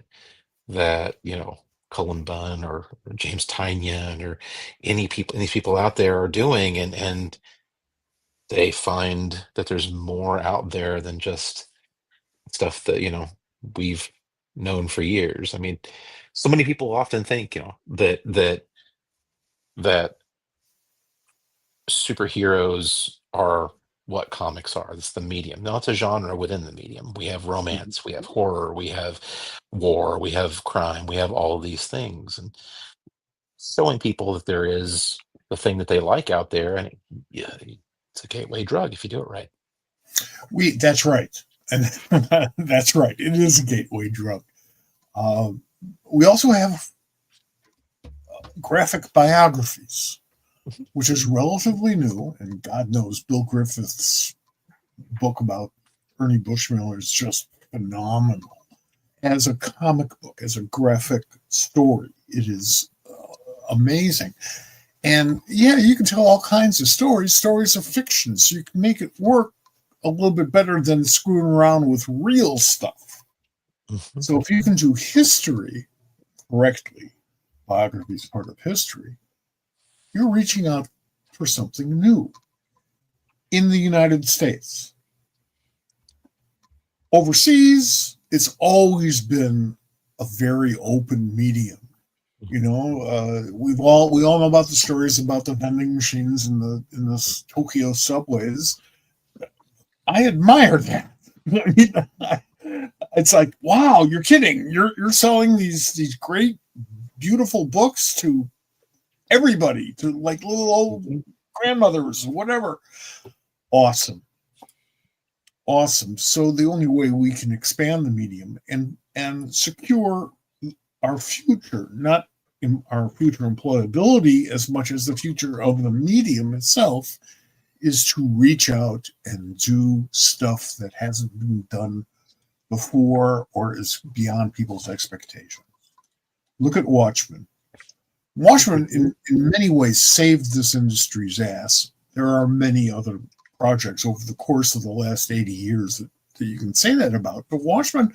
Cullen Bunn or James Tynion or these people out there are doing, and they find that there's more out there than just stuff that we've known for years. I mean, so many people often think that superheroes are what comics are. It's the medium. No, it's a genre within the medium. We have Mhm. romance, we have horror, we have war, we have crime, we have all of these things, and showing people that there is the thing that they like out there, and yeah, it's a gateway drug if you do it right. That's right. And that's right. It is a gateway drug. Um, we also have graphic biographies, which is relatively new. And God knows Bill Griffith's book about Ernie Bushmiller is just phenomenal. As a comic book, as a graphic story, it is amazing. And yeah, you can tell all kinds of stories. Stories are fiction, so you can make it work a little bit better than screwing around with real stuff. Mhm. So if you can do history correctly, biography is part of history, you're reaching out for something new in the United States. Overseas, it's always been a very open medium. We all know about the stories about the vending machines in the Tokyo subways. I admire that. I mean, it's like, wow, you're kidding. You're selling these great, beautiful books to everybody, to like little old Mhm. grandmothers, whatever. Awesome. Awesome. So the only way we can expand the medium and secure our future, not in our future employability as much as the future of the medium itself, is to reach out and do stuff that hasn't been done before or is beyond people's expectations. Look at Watchmen. Watchmen, in many ways, saved this industry's ass. There are many other projects over the course of the last 80 years that you can say that about. But Watchmen,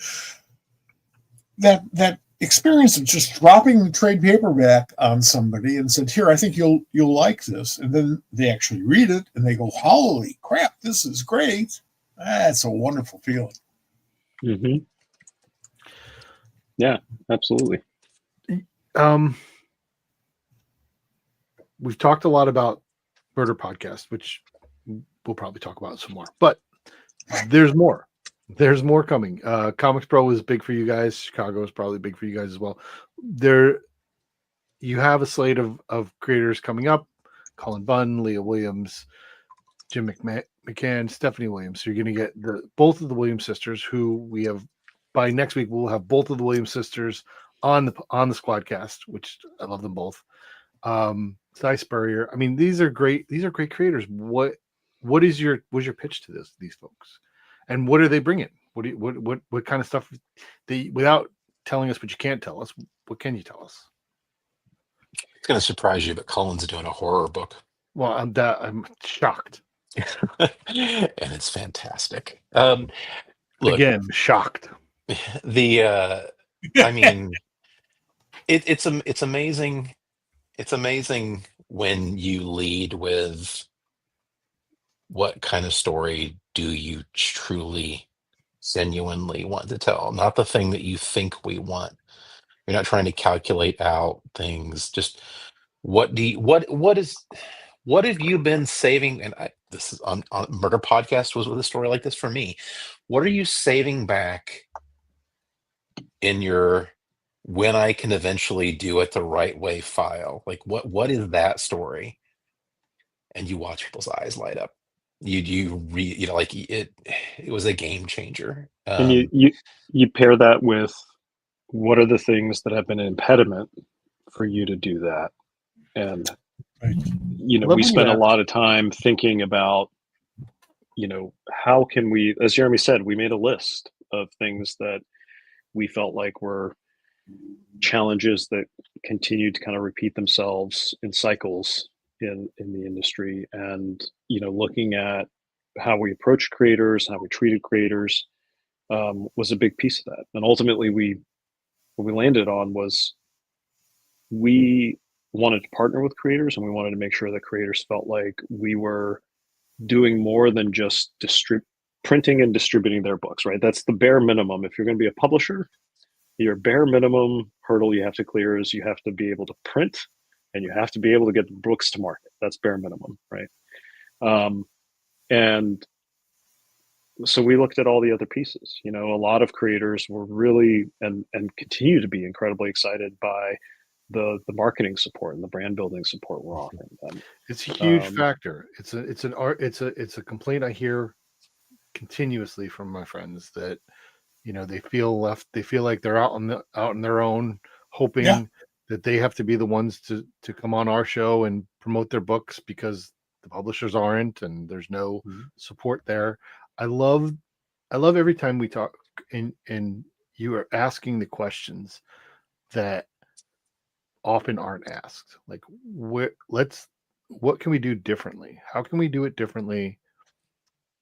that experience of just dropping the trade paperback on somebody and said, "Here, I think you'll like this," and then they actually read it and they go, "Holy crap, this is great!" That's a wonderful feeling. Mm-hmm. Yeah, absolutely. We've talked a lot about Murder Podcast, which we'll probably talk about some more, but there's more. There's more coming. Comics Pro was big for you guys. Chicago is probably big for you guys as well. You have a slate of creators coming up: Colin Bunn, Leah Williams, Jim McCann, Stephanie Williams. So you're going to get both of the Williams sisters, who we have by next week. We'll have both of the Williams sisters on the SquadCast, which I love them both. Cy Spurrier. I mean, these are great creators. What is your pitch to these folks, and what are they bringing? What kind of stuff? Without telling us what you can't tell us, what can you tell us? It's going to surprise you, but Colin's doing a horror book. Well, I'm shocked. And it's fantastic. Look, again, shocked. I mean, it's amazing. It's amazing when you lead with what kind of story do you truly, genuinely want to tell, not the thing that you think we want. You're not trying to calculate out things. Just what have you been saving? And this is on Murder Podcast was with a story like this for me. What are you saving back in your when I can eventually do it the right way file? Like what is that story? And you watch people's eyes light up. Like it was a game changer. And you pair that with what are the things that have been an impediment for you to do that? And Right. We spent a lot of time thinking about, how can we, as Jeremy said, we made a list of things that we felt like were challenges that continued to kind of repeat themselves in cycles in the industry, and looking at how we approach creators, how we treated creators, was a big piece of that. And ultimately what we landed on was we wanted to partner with creators, and we wanted to make sure that creators felt like we were doing more than just printing and distributing their books, right? That's the bare minimum. If you're going to be a publisher, your bare minimum hurdle you have to clear is you have to be able to print and you have to be able to get the books to market. That's bare minimum, right? And so we looked at all the other pieces. A lot of creators were really and continue to be incredibly excited by the marketing support and the brand building support we're offering them. It's a huge factor. It's a complaint I hear continuously from my friends that they feel left. They feel like they're out on their own, hoping that they have to be the ones to come on our show and promote their books because the publishers aren't, and there's no support there. I love every time we talk and you are asking the questions that often aren't asked. Like, what can we do differently? How can we do it differently?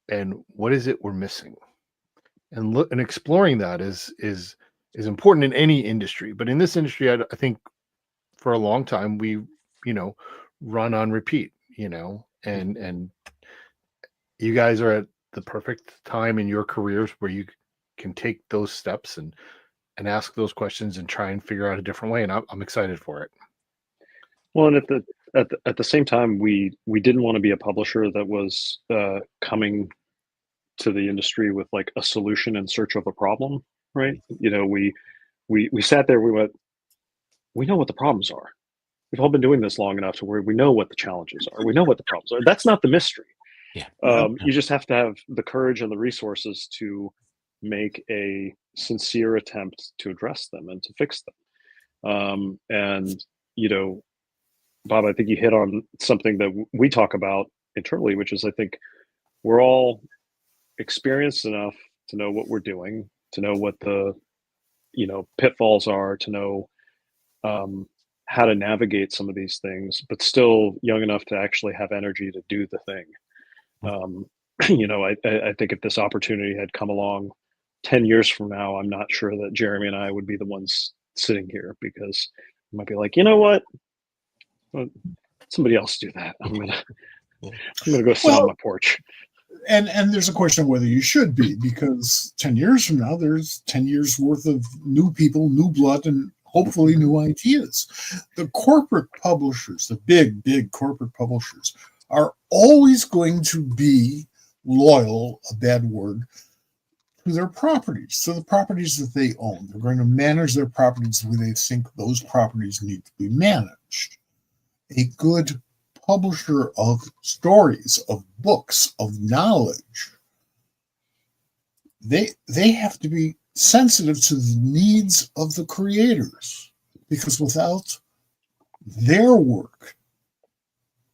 And what is it we're missing? And exploring that is important in any industry, but in this industry, I think for a long time we, run on repeat, and you guys are at the perfect time in your careers where you can take those steps and ask those questions and try and figure out a different way. And I'm excited for it. Well, and at the same time, we didn't want to be a publisher that was coming to the industry with like a solution in search of a problem, right? We sat there, we went, we know what the problems are. We've all been doing this long enough to where we know what the challenges are. We know what the problems are. That's not the mystery. Yeah. You just have to have the courage and the resources to make a sincere attempt to address them and to fix them. And Bob, I think you hit on something that we talk about internally, which is I think we're all experienced enough to know what we're doing, to know what the pitfalls are, to know how to navigate some of these things, but still young enough to actually have energy to do the thing. I think if this opportunity had come along 10 years from now, I'm not sure that Jeremy and I would be the ones sitting here, because we might be like, you know what? Well, somebody else do that. I'm gonna go sit on my porch. And there's a question of whether you should be, because 10 years from now, there's 10 years worth of new people, new blood, and hopefully new ideas. The corporate publishers, the big corporate publishers, are always going to be loyal, a bad word, to their properties, to the properties that they own. They're going to manage their properties the way they think those properties need to be managed. A good publisher of stories, of books, of knowledge, they have to be sensitive to the needs of the creators, because without their work,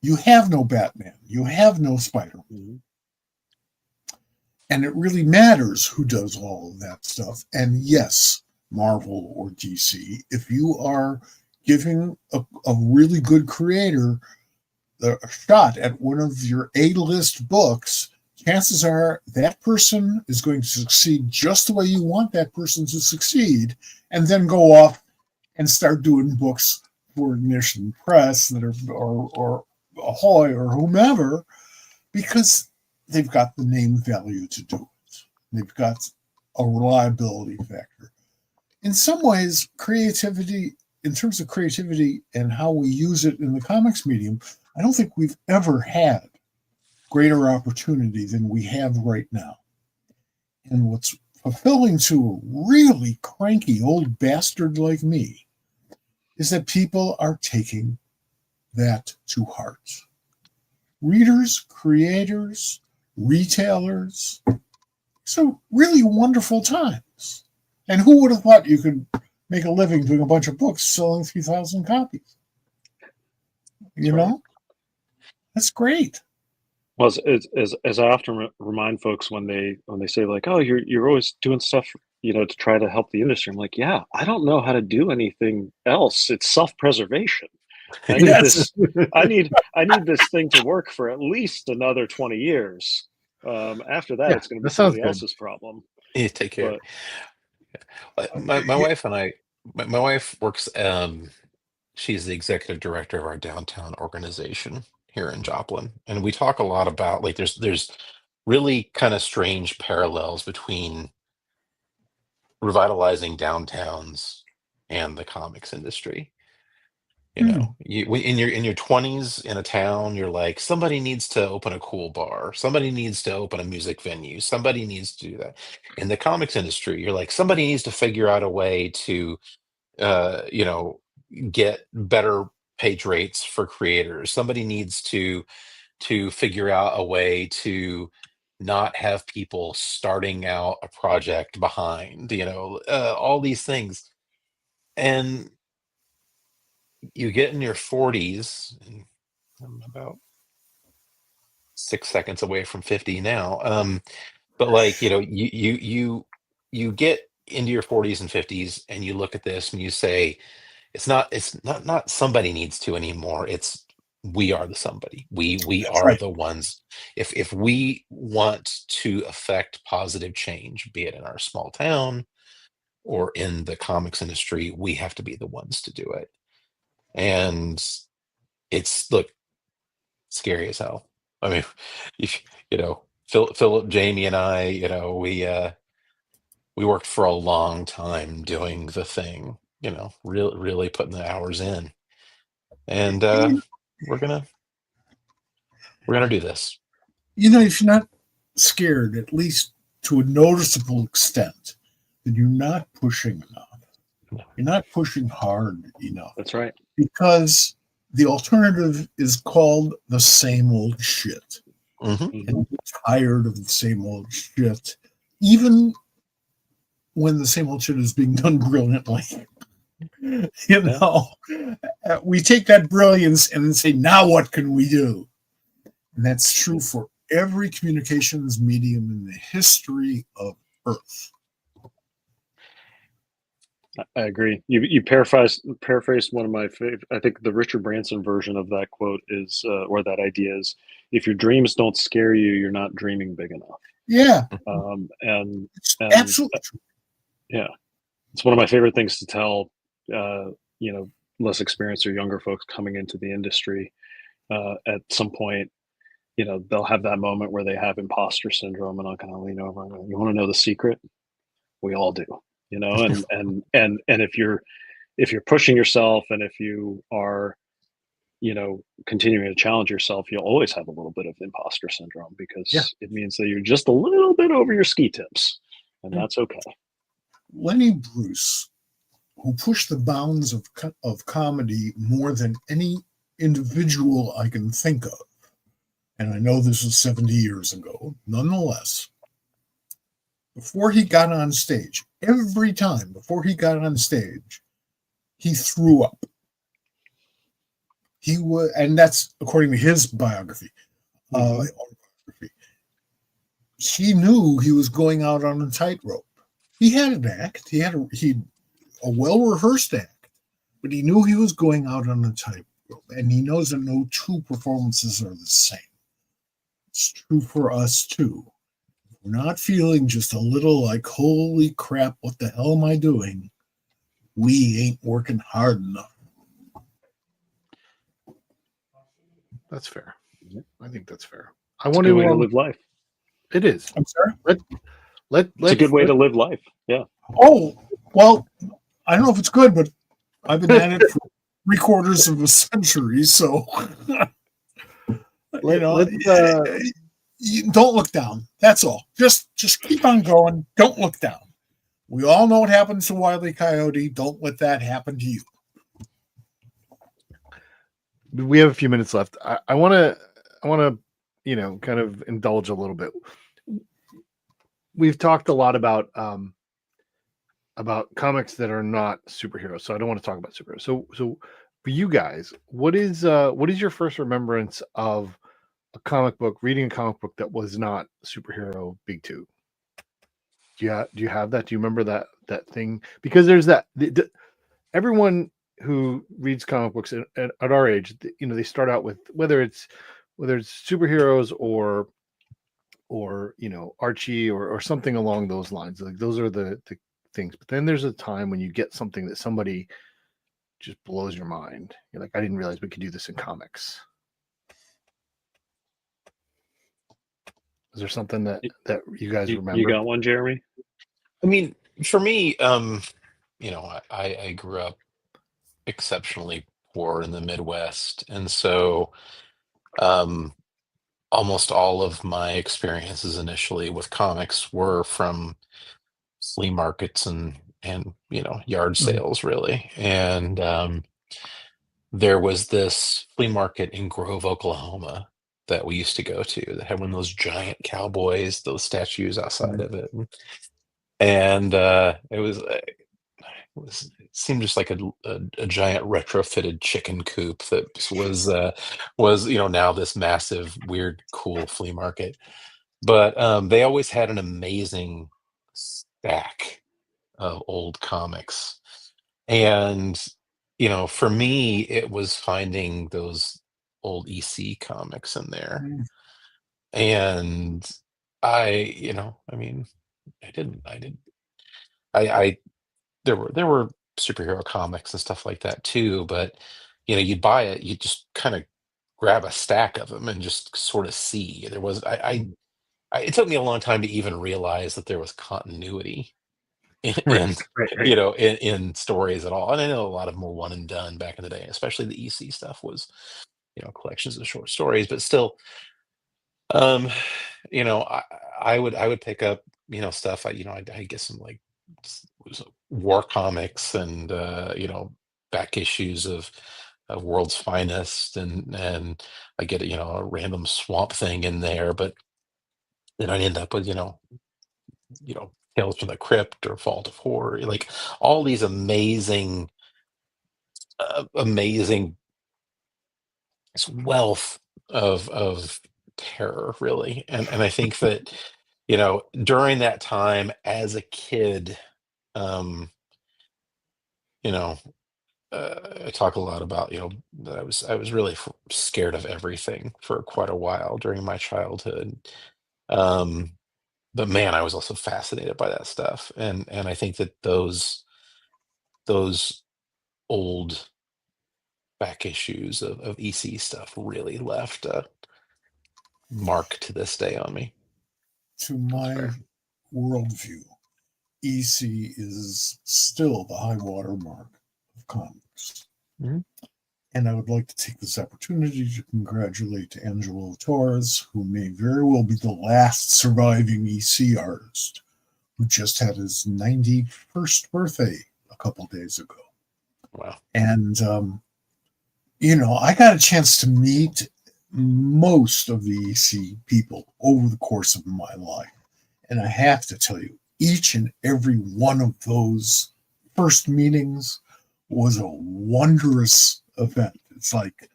you have no Batman, you have no Spider-Man. Mm-hmm. And it really matters who does all of that stuff. And yes, Marvel or DC, if you are giving a really good creator a shot at one of your A-list books, chances are that person is going to succeed just the way you want that person to succeed, and then go off and start doing books for Ignition Press that are or Ahoy or whomever, because they've got the name value to do it. They've got a reliability factor. In some ways, creativity, in terms of creativity and how we use it in the comics medium, I don't think we've ever had greater opportunity than we have right now. And what's fulfilling to a really cranky old bastard like me is that people are taking that to heart. Readers, creators, retailers, so really wonderful times. And who would have thought you could make a living doing a bunch of books selling 3,000 copies? You know? That's great. Well, as I often remind folks when they say like, "Oh, you're always doing stuff, to try to help the industry." I'm like, "Yeah, I don't know how to do anything else. It's self-preservation. I need this. I need this thing to work for at least another 20 years. After that, it's going to be somebody else's problem." You take care. My wife and I, my wife works. She's the executive director of our downtown organization here in Joplin, and we talk a lot about, like, there's really kind of strange parallels between revitalizing downtowns and the comics industry. In your 20s in a town, you're like, somebody needs to open a cool bar, somebody needs to open a music venue, somebody needs to do that. In the comics industry, you're like, somebody needs to figure out a way to get better page rates for creators. Somebody needs to figure out a way to not have people starting out a project behind, all these things. And you get in your 40s, and I'm about 6 seconds away from 50 now. But like, you get into your 40s and 50s, and you look at this and you say, it's not somebody needs to anymore. It's we are the somebody. We That's are right. the ones. If we want to affect positive change, be it in our small town or in the comics industry, we have to be the ones to do it. And it's, look, scary as hell. I mean, Philip, Jamie, and I, we worked for a long time doing the thing, really putting the hours in, and we're gonna do this. If you're not scared, at least to a noticeable extent, then you're not pushing enough. You're not pushing hard enough. That's right. Because the alternative is called the same old shit. Mm-hmm. And you're tired of the same old shit, even when the same old shit is being done brilliantly. We take that brilliance and then say, now what can we do? And that's true for every communications medium in the history of Earth. I agree. You paraphrased one of my favorite. I think the Richard Branson version of that quote is, or that idea is, if your dreams don't scare you, you're not dreaming big enough. Yeah, And it's and absolutely true. yeah, it's one of my favorite things to tell, less experienced or younger folks coming into the industry. At some point, they'll have that moment where they have imposter syndrome, and I'll kind of lean over and go, "You want to know the secret? We all do." And if you're pushing yourself, and if you are continuing to challenge yourself, you'll always have a little bit of imposter syndrome, because it means that you're just a little bit over your ski tips, and that's okay. Lenny Bruce, who pushed the bounds of comedy more than any individual I can think of, and I know this was 70 years ago, nonetheless, before he got on stage, every time before he got on stage, he threw up. He would, and that's according to his biography. He knew he was going out on a tightrope. He had an act. He had a well-rehearsed act, but he knew he was going out on a tightrope, and he knows that no two performances are the same. It's true for us too. We're not feeling just a little like, holy crap, what the hell am I doing? We ain't working hard enough. That's fair. I think that's fair. It's a good way to live life. It is. I'm sorry? It's a good way to live life. Yeah. Oh, well, I don't know if it's good, but I've been at it for 3/4 of a century, so don't look down. That's all. Just keep on going. Don't look down. We all know what happens to Wile E. Coyote. Don't let that happen to you. We have a few minutes left. I want to, kind of indulge a little bit. We've talked a lot about comics that are not superheroes, so I don't want to talk about superheroes. So for you guys, what is your first remembrance of reading a comic book that was not superhero big two? Do you have that? Do you remember that thing? Because there's that. Everyone who reads comic books at our age, they start out with whether it's superheroes or Archie or something along those lines. Like those are the things. But then there's a time when you get something that somebody just blows your mind. You're like, I didn't realize we could do this in comics. Is there something that you guys remember? You got one, Jeremy? I mean, for me, I grew up exceptionally poor in the Midwest, and so almost all of my experiences initially with comics were from flea markets and yard sales, really. And there was this flea market in Grove, Oklahoma that we used to go to that had one of those giant cowboys, those statues outside of it. And it seemed just like a giant retrofitted chicken coop that was now this massive, weird, cool flea market. But they always had an amazing stack of old comics. And for me, it was finding those old EC comics in there. And there were superhero comics and stuff like that too, but you'd buy it, you just kind of grab a stack of them and just sort of see. It took me a long time to even realize that there was continuity in in stories at all. And I know a lot of them were one and done back in the day, especially the EC stuff was collections of short stories, but still I would pick up stuff. I get some like war comics and back issues of World's Finest, and I get a random Swamp Thing in there, but then I'd end up with Tales from the Crypt or Vault of Horror, like all these amazing this wealth of terror, really. And I think that during that time as a kid, you know, I talk a lot about, that I was really scared of everything for quite a while during my childhood. Um, but man, I was also fascinated by that stuff, and I think that those old back issues of EC stuff really left a mark to this day on me. To my worldview, EC is still the high water mark of comics. Mhm. And I would like to take this opportunity to congratulate Angelo Torres, who may very well be the last surviving EC artist, who just had his 91st birthday a couple days ago. Wow. And, I got a chance to meet most of the EC people over the course of my life. And I have to tell you, each and every one of those first meetings was a wondrous event. It's like,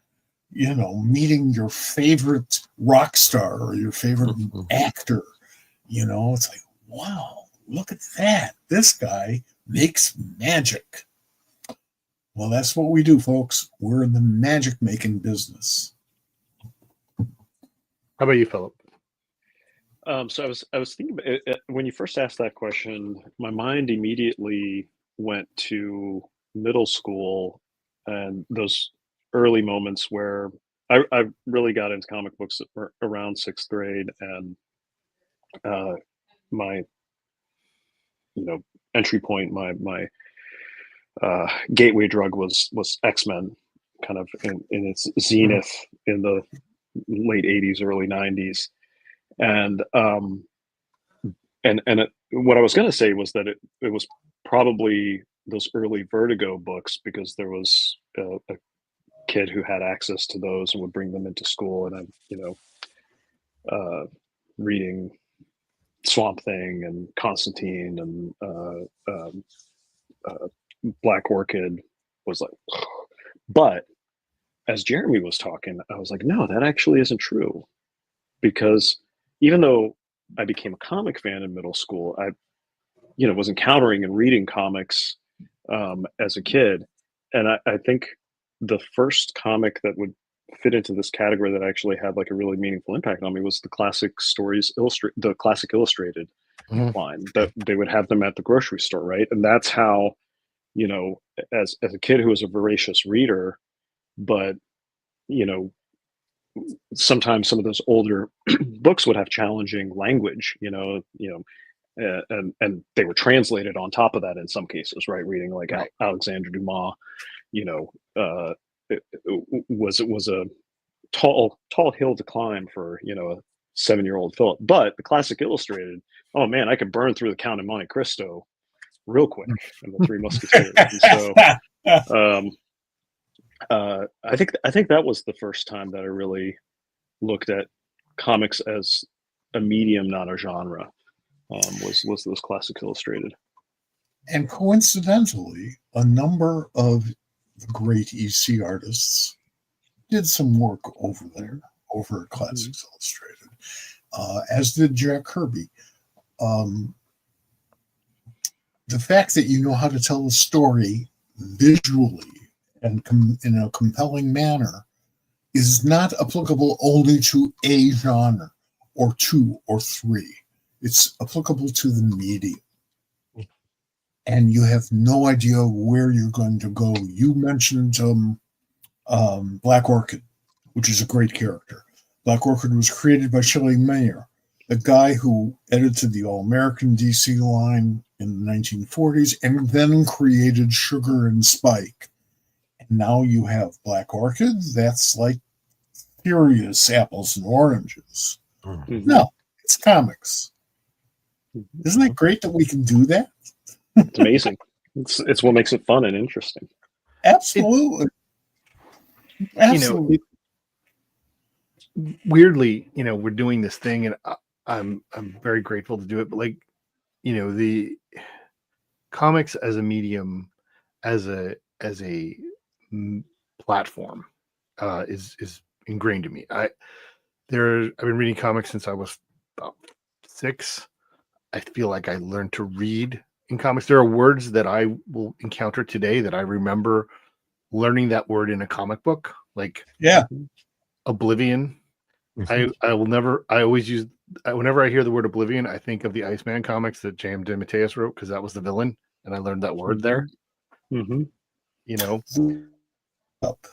meeting your favorite rock star or your favorite actor. It's like, wow, look at that. This guy makes magic. Well, that's what we do, folks. We're in the magic making business. How about you, Philip? So I was thinking when you first asked that question, my mind immediately went to middle school and those early moments where I really got into comic books around 6th grade, and my entry point, my gateway drug was X-Men, kind of in its zenith in the late 80s, early 90s. And what I was going to say was that it was probably those early Vertigo books, because there was a kid who had access to those and would bring them into school, and I'm reading Swamp Thing and Constantine and Black Orchid was like, but as Jeremy was talking, I was like, no, that actually isn't true, because even though I became a comic fan in middle school, I was encountering and reading comics as a kid, and I think the first comic that would fit into this category that actually had like a really meaningful impact on me was the classic stories the classic illustrated line that they would have them at the grocery store, right? And that's how, as a kid who was a voracious reader, but sometimes some of those older books would have challenging language, and they were translated on top of that in some cases, right? Reading like Alexander Dumas, it was a tall hill to climb for a 7-year-old Philip. But the classic illustrated, oh man, I could burn through the Count of Monte Cristo real quick and the Three Musketeers. And so I think that was the first time that I really looked at comics as a medium, not a genre. Was those classics illustrated. And coincidentally, a number of the great EC artists did some work over there, over at Classics Illustrated, as did Jack Kirby. The fact that you know how to tell a story visually and in a compelling manner is not applicable only to a genre or two or three. It's applicable to the medium. And you have no idea where you're going to go. You mentioned Black Orchid, which is a great character. Black Orchid was created by Shelley Mayer, the guy who edited the All-American DC line in the 1940s and then created Sugar and Spike. And now you have Black Orchid. That's like furious apples and oranges. Mm-hmm. No, it's comics. Isn't that great that we can do that? It's amazing. It's what makes it fun and interesting. Absolutely. Absolutely. Weirdly, we're doing this thing, and I'm very grateful to do it. But like, the comics as a medium, as a platform, is ingrained in me. I've been reading comics since I was about 6. I feel like I learned to read in comics. There are words that I will encounter today that I remember learning that word in a comic book, like Yeah. oblivion. Mhm. I will never. I always use whenever I hear the word oblivion, I think of the Iceman comics that J.M. DeMatteis wrote because that was the villain, and I learned that word there. Mm-hmm. You know, Up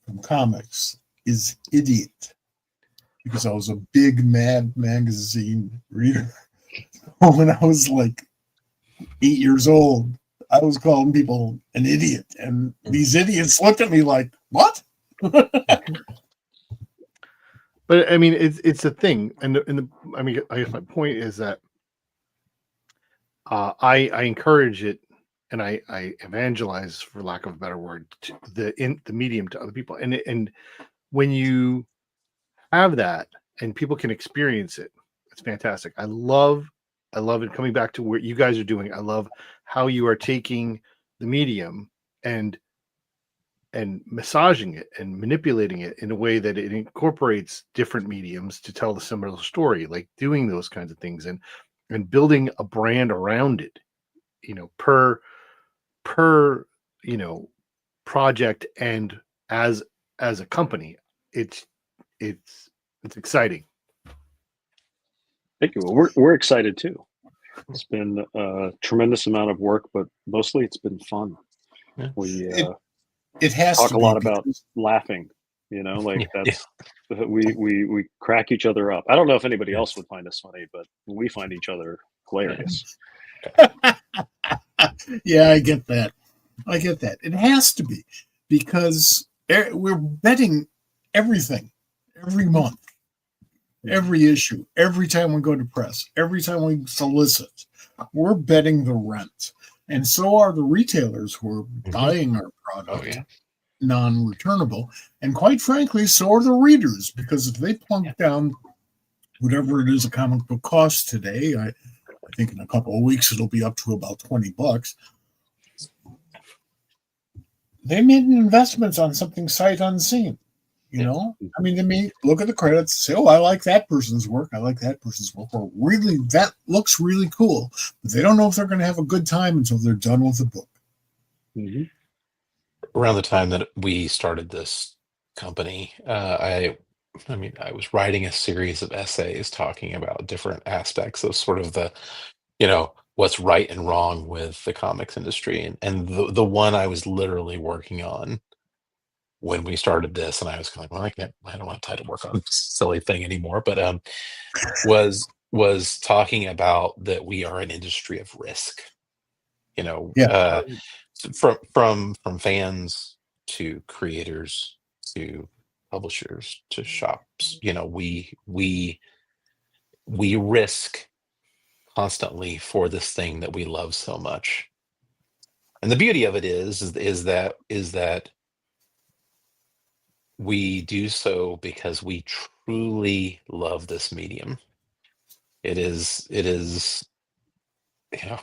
from comics is idiot, because I was a big Mad Magazine reader when I was like 8 years old. I was calling people an idiot, and these idiots looked at me like, "What?" but I mean, it's a thing, and I mean, I guess my point is that I encourage it, and I evangelize, for lack of a better word, to the medium to other people, and when you have that and people can experience it, it's fantastic. I love it. Coming back to what you guys are doing, I love how you are taking the medium and massaging it and manipulating it in a way that it incorporates different mediums to tell the similar story, like doing those kinds of things and building a brand around it, you know, per you know project, and as a company, it's it's exciting. Thank you. Well, we're excited too. It's been a tremendous amount of work, but mostly it's been fun. Yeah. We It has talk to a be lot about because laughing. You know, like Yeah. that's we crack each other up. I don't know if anybody else would find us funny, but we find each other hilarious. yeah, I get that. I get that. It has to be because we're betting everything every month, every issue, every time we go to press, every time we solicit. We're betting the rent. And so are the retailers who are buying our product, Oh yeah. non-returnable. And quite frankly, so are the readers, because if they plunk down whatever it is a comic book costs today, I think in a couple of weeks it'll be up to about $20. They made investments on something sight unseen. You Yeah. know, I mean, they may look at the credits, say, "Oh, I like that person's work. I like that person's work." Or really, that looks really cool. But they don't know if they're going to have a good time until they're done with the book. Mm-hmm. Around the time that we started this company, I mean, I was writing a series of essays talking about different aspects of sort of the, what's right and wrong with the comics industry, and the one I was literally working on when we started this, and I was kind of like, well, I don't have time to work on this silly thing anymore, but was talking about that we are an industry of risk, Yeah, from fans to creators to publishers to shops. We risk constantly for this thing that we love so much. And the beauty of it is that we do so because we truly love this medium. It is, you know,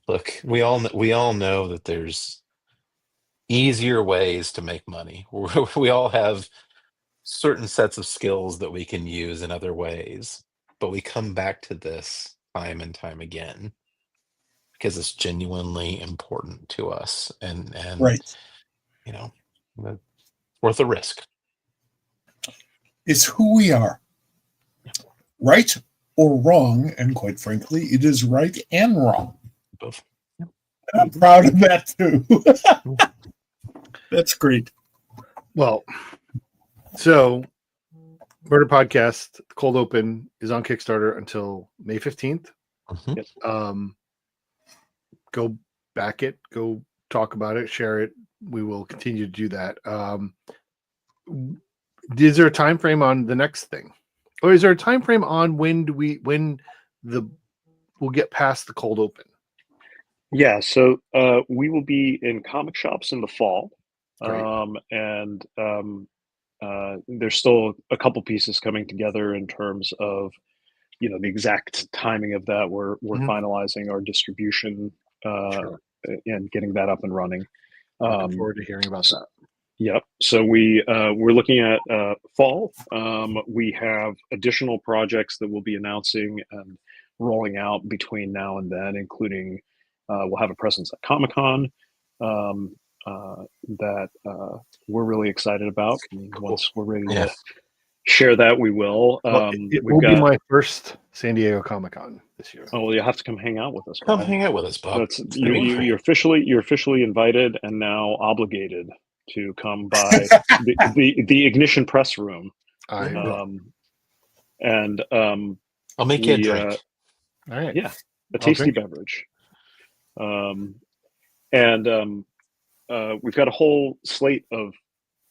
look, we all know that there's easier ways to make money. We all have certain sets of skills that we can use in other ways, but we come back to this time and time again because it's genuinely important to us, and right. you know it's worth the risk. It's who we are, right or wrong, and quite frankly, it is right and wrong. Both. And I'm proud of that too. That's great. Well, so Murder Podcast Cold Open is on Kickstarter until May 15th. Mhm. Go back it, go talk about it, share it. We will continue to do that. Is there a time frame on the next thing, or is there a time frame on when we'll get past the cold open? Yeah, so we will be in comic shops in the fall, Great. and there's still a couple pieces coming together in terms of the exact timing of that. We're Mhm. finalizing our distribution Sure. and getting that up and running. Looking forward to hearing about that. Yep. So we're looking at fall. We have additional projects that we'll be announcing and rolling out between now and then, including We'll have a presence at Comic-Con that we're really excited about. I mean, once we're ready to share that, we will. It will be my first San Diego Comic-Con this year. Oh, well, you'll have to come hang out with us. Come Bob. hang out with us, Bob. You're officially invited and now obligated to come by the Ignition Press Room. And I'll make you a drink. All right. Yeah, a tasty beverage. We've got a whole slate of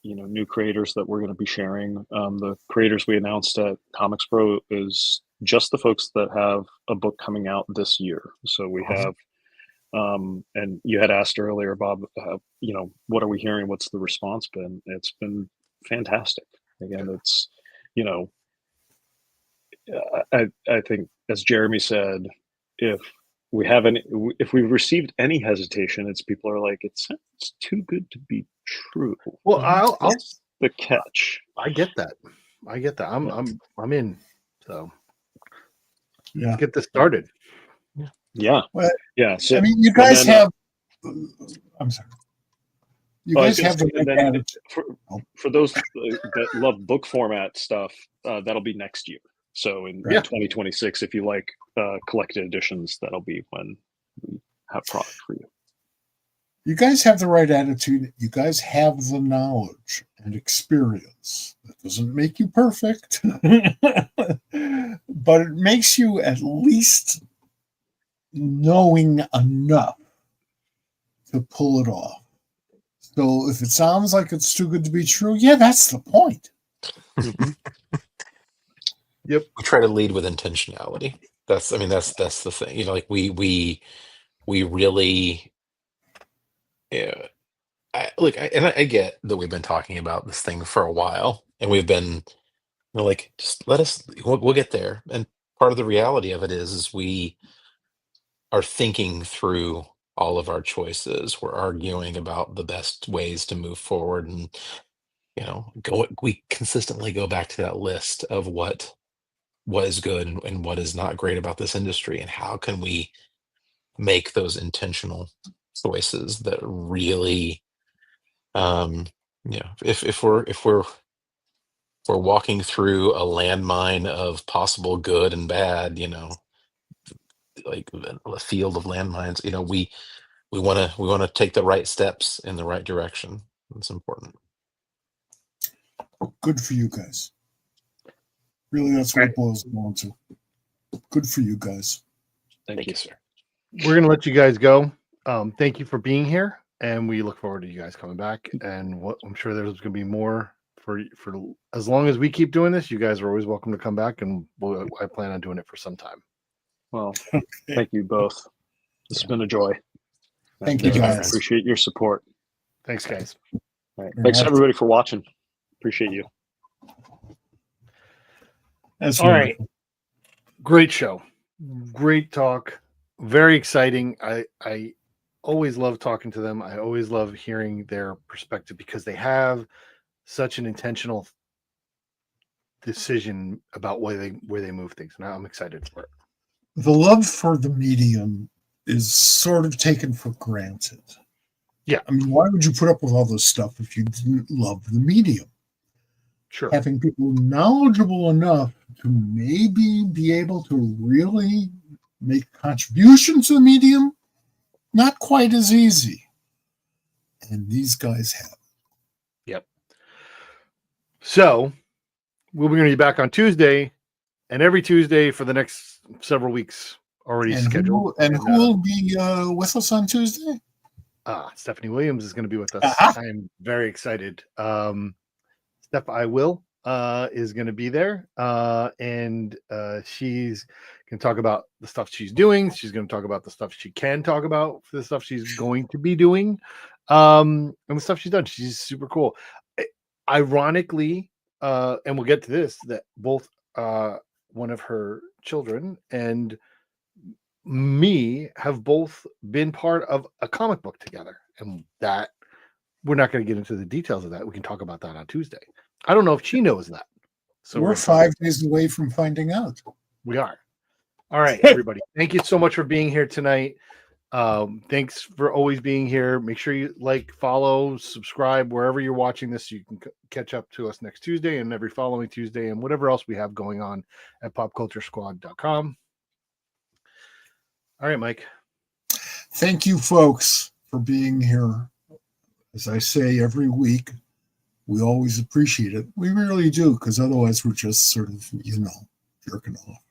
new creators that we're going to be sharing. The creators we announced at Comics Pro is just the folks that have a book coming out this year. So we have, and you had asked earlier, Bob, what are we hearing? What's the response been? It's been fantastic. Again, it's, I think, as Jeremy said, if we've received any hesitation, it's people are like, it sounds too good to be true. Well, That's the catch. I get that. I'm in. So Yeah, get this started. Yeah. Well, yeah. So, I mean, you guys have. I'm sorry. You guys have for those that love book format stuff, that'll be next year. So in 2026, if you like collected editions, that'll be when we have product for you. You guys have the right attitude. You guys have the knowledge and experience. That doesn't make you perfect, but it makes you at least knowing enough to pull it off. So if it sounds like it's too good to be true, that's the point. Yep. We try to lead with intentionality. That's the thing. We really, I get that we've been talking about this thing for a while, and we've been just let us. We'll get there. And part of the reality of it is we are thinking through all of our choices. We're arguing about the best ways to move forward, and we consistently go back to that list of what is good and what is not great about this industry, and how can we make those intentional choices that really, if we're walking through a landmine of possible good and bad, like a field of landmines, we want to take the right steps in the right direction. It's important. Good for you guys. Really, that's what it boils down to. Good for you guys. Thank you, sir. We're going to let you guys go. Thank you for being here, and we look forward to you guys coming back. And I'm sure there's going to be more for as long as we keep doing this. You guys are always welcome to come back, and I plan on doing it for some time. Well, thank you both. It's been a joy. Thank you, guys. I appreciate your support. Thanks, guys. All right. Thanks, everybody, for watching. Appreciate you. That's all right. Great show. Great talk. Very exciting. I always love talking to them. I always love hearing their perspective because they have such an intentional decision about where they move things. And I'm excited for it. The love for the medium is sort of taken for granted. Yeah. I mean, why would you put up with all this stuff if you didn't love the medium? Sure. Having people knowledgeable enough to maybe be able to really make contributions to the medium, not quite as easy. And these guys have. Yep. So we'll be going to be back on Tuesday, and every Tuesday for the next several weeks already scheduled. Who will be with us on Tuesday? Stephanie Williams is going to be with us. I'm very excited. Steph I Will is going to be there, and she's going to talk about the stuff she's doing. She's going to talk about the stuff she can talk about, for the stuff she's going to be doing, and the stuff she's done. She's super cool. Ironically, and we'll get to this, that both one of her children and me have both been part of a comic book together, and that we're not going to get into the details of that. We can talk about that on Tuesday. I don't know if she knows that. So we're 5 days away from finding out. We are. All right, everybody. Thank you so much for being here tonight. Thanks for always being here. Make sure you like, follow, subscribe wherever you're watching this. So you can catch up to us next Tuesday and every following Tuesday and whatever else we have going on at popculturesquad.com. All right, Mike. Thank you, folks, for being here. As I say every week, we always appreciate it. We really do, because otherwise we're just sort of, jerking off.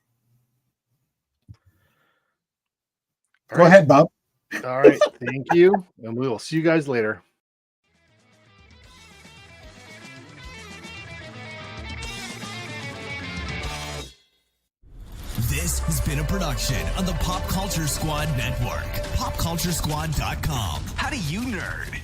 Go ahead, Bob. All right. Thank you. And we will see you guys later. This has been a production of the Pop Culture Squad Network. PopCultureSquad.com. How do you nerd?